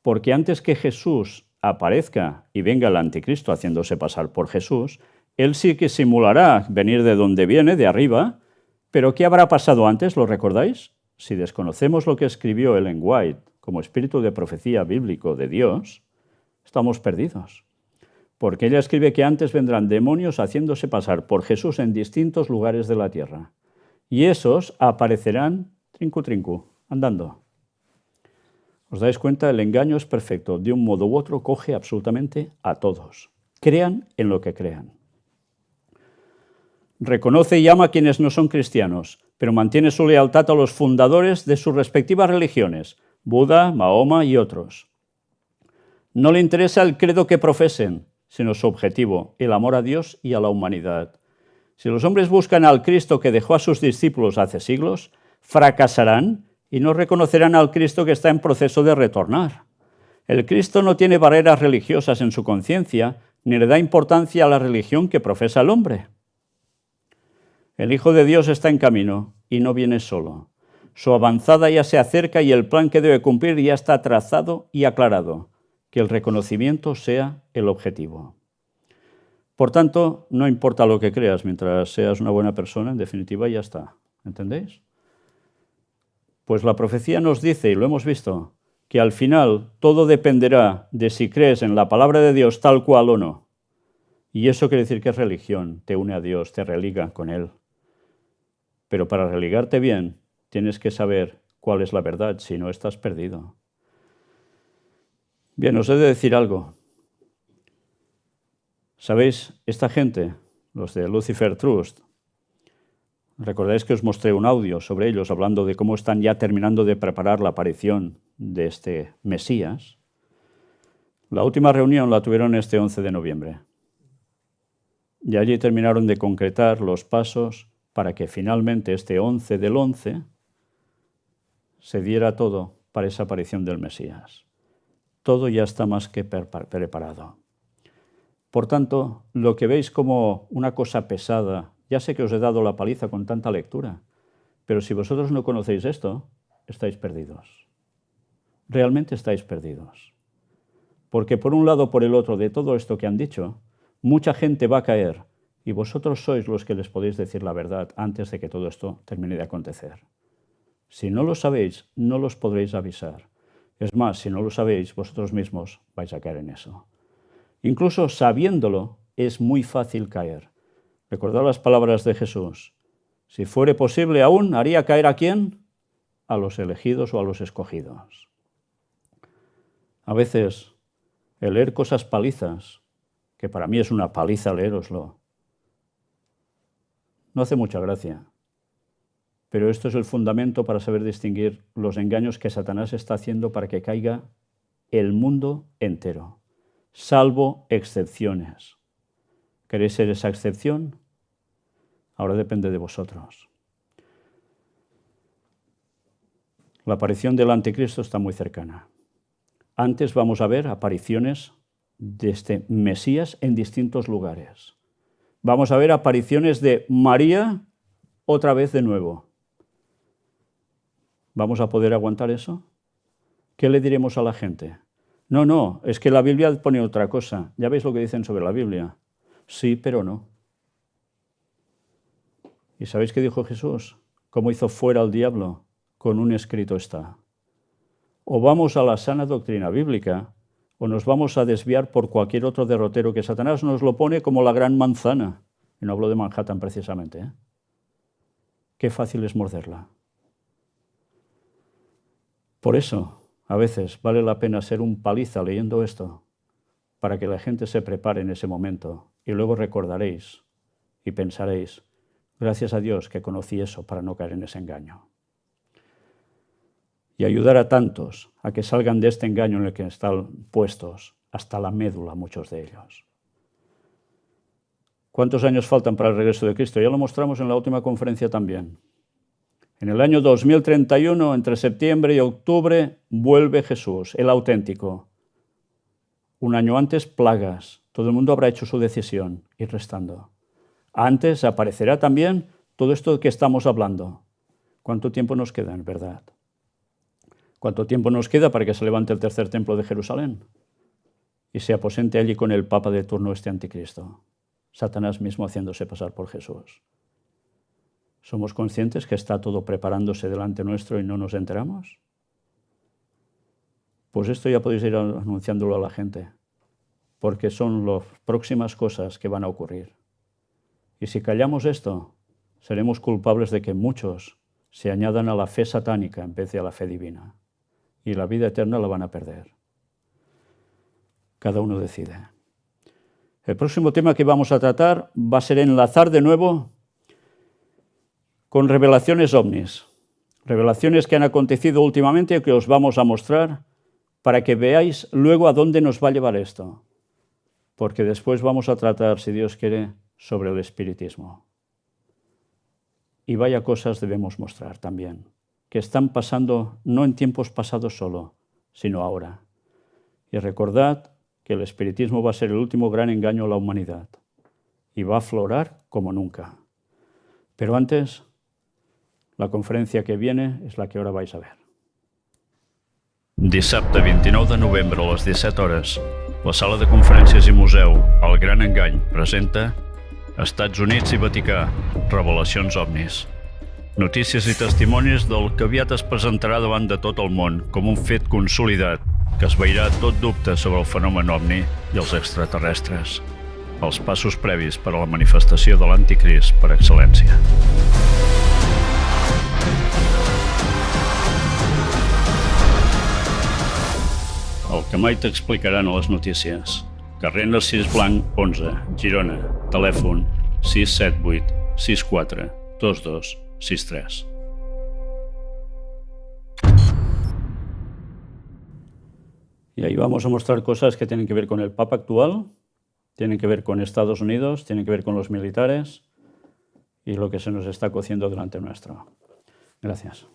porque antes que Jesús aparezca y venga el anticristo haciéndose pasar por Jesús, él sí que simulará venir de donde viene, de arriba, pero ¿qué habrá pasado antes? ¿Lo recordáis? Si desconocemos lo que escribió Ellen White como espíritu de profecía bíblico de Dios, estamos perdidos. Porque ella escribe que antes vendrán demonios haciéndose pasar por Jesús en distintos lugares de la tierra. Y esos aparecerán trincu trincu, andando. ¿Os dais cuenta? El engaño es perfecto. De un modo u otro coge absolutamente a todos. Crean en lo que crean. Reconoce y ama a quienes no son cristianos, pero mantiene su lealtad a los fundadores de sus respectivas religiones, Buda, Mahoma y otros. No le interesa el credo que profesen, sino su objetivo, el amor a Dios y a la humanidad. Si los hombres buscan al Cristo que dejó a sus discípulos hace siglos, fracasarán y no reconocerán al Cristo que está en proceso de retornar. El Cristo no tiene barreras religiosas en su conciencia, ni le da importancia a la religión que profesa el hombre. El Hijo de Dios está en camino y no viene solo. Su avanzada ya se acerca y el plan que debe cumplir ya está trazado y aclarado. Que el reconocimiento sea el objetivo. Por tanto, no importa lo que creas, mientras seas una buena persona, en definitiva ya está. ¿Entendéis? Pues la profecía nos dice, y lo hemos visto, que al final todo dependerá de si crees en la palabra de Dios tal cual o no. Y eso quiere decir que es religión, te une a Dios, te religa con Él. Pero para religarte bien, tienes que saber cuál es la verdad, si no estás perdido. Bien, os he de decir algo. ¿Sabéis? Esta gente, los de Lucifer Trust, recordáis que os mostré un audio sobre ellos hablando de cómo están ya terminando de preparar la aparición de este Mesías. La última reunión la tuvieron este 11 de noviembre. Y allí terminaron de concretar los pasos para que finalmente este 11 del 11 se diera todo para esa aparición del Mesías. Todo ya está más que preparado. Por tanto, lo que veis como una cosa pesada, ya sé que os he dado la paliza con tanta lectura, pero si vosotros no conocéis esto, estáis perdidos. Realmente estáis perdidos. Porque por un lado o por el otro de todo esto que han dicho, mucha gente va a caer y vosotros sois los que les podéis decir la verdad antes de que todo esto termine de acontecer. Si no lo sabéis, no los podréis avisar. Es más, si no lo sabéis, vosotros mismos vais a caer en eso. Incluso sabiéndolo, es muy fácil caer. Recordad las palabras de Jesús. Si fuere posible aún, ¿haría caer a quién? A los elegidos o a los escogidos. A veces, el leer cosas palizas, que para mí es una paliza leéroslo, no hace mucha gracia. Pero esto es el fundamento para saber distinguir los engaños que Satanás está haciendo para que caiga el mundo entero, salvo excepciones. ¿Queréis ser esa excepción? Ahora depende de vosotros. La aparición del anticristo está muy cercana. Antes vamos a ver apariciones de este Mesías en distintos lugares. Vamos a ver apariciones de María otra vez de nuevo. ¿Vamos a poder aguantar eso? ¿Qué le diremos a la gente? No, es que la Biblia pone otra cosa. ¿Ya veis lo que dicen sobre la Biblia? Sí, pero no. ¿Y sabéis qué dijo Jesús? ¿Cómo hizo fuera al diablo? Con un escrito está. O vamos a la sana doctrina bíblica, o nos vamos a desviar por cualquier otro derrotero que Satanás nos lo pone como la gran manzana. Y no hablo de Manhattan precisamente, ¿eh? Qué fácil es morderla. Por eso, a veces vale la pena ser un paliza leyendo esto, para que la gente se prepare en ese momento y luego recordaréis y pensaréis, gracias a Dios que conocí eso para no caer en ese engaño. Y ayudar a tantos a que salgan de este engaño en el que están puestos hasta la médula, muchos de ellos. ¿Cuántos años faltan para el regreso de Cristo? Ya lo mostramos en la última conferencia también. En el año 2031, entre septiembre y octubre, vuelve Jesús, el auténtico. Un año antes, plagas. Todo el mundo habrá hecho su decisión, ir restando. Antes aparecerá también todo esto que estamos hablando. ¿Cuánto tiempo nos queda, en verdad? ¿Cuánto tiempo nos queda para que se levante el tercer templo de Jerusalén y se aposente allí con el papa de turno este anticristo? Satanás mismo haciéndose pasar por Jesús. ¿Somos conscientes que está todo preparándose delante nuestro y no nos enteramos? Pues esto ya podéis ir anunciándolo a la gente, porque son las próximas cosas que van a ocurrir. Y si callamos esto, seremos culpables de que muchos se añadan a la fe satánica en vez de a la fe divina. Y la vida eterna la van a perder. Cada uno decide. El próximo tema que vamos a tratar va a ser enlazar de nuevo con revelaciones ovnis. Revelaciones que han acontecido últimamente y que os vamos a mostrar para que veáis luego a dónde nos va a llevar esto. porque después vamos a tratar, si Dios quiere, sobre el espiritismo. Y vaya cosas debemos mostrar también, que están pasando no en tiempos pasados solo, sino ahora. Y recordad que el espiritismo va a ser el último gran engaño a la humanidad y va a aflorar como nunca. Pero antes, la conferència que viene és la que ara vais a ver. Dissabte 29 de novembre a les 17 hores, la sala de conferències i museu El Gran Engany presenta Estats Units i Vaticà, revelacions ovnis. Notícies i testimonis del que aviat es presentarà davant de tot el món com un fet consolidat que esvairà tot dubte sobre el fenomen ovni i els extraterrestres. Els passos previs per a la manifestació de l'anticrist per excel·lència. El que mai t'explicaran a les notícies. Carrer Narcís Blanc, 11, Girona. Telèfon 678 64 22 63. Y ahí vamos a mostrar cosas que tienen que ver con el Papa actual, tienen que ver con Estados Unidos, tienen que ver con los militares y lo que se nos está cociendo delante nuestro. Gracias.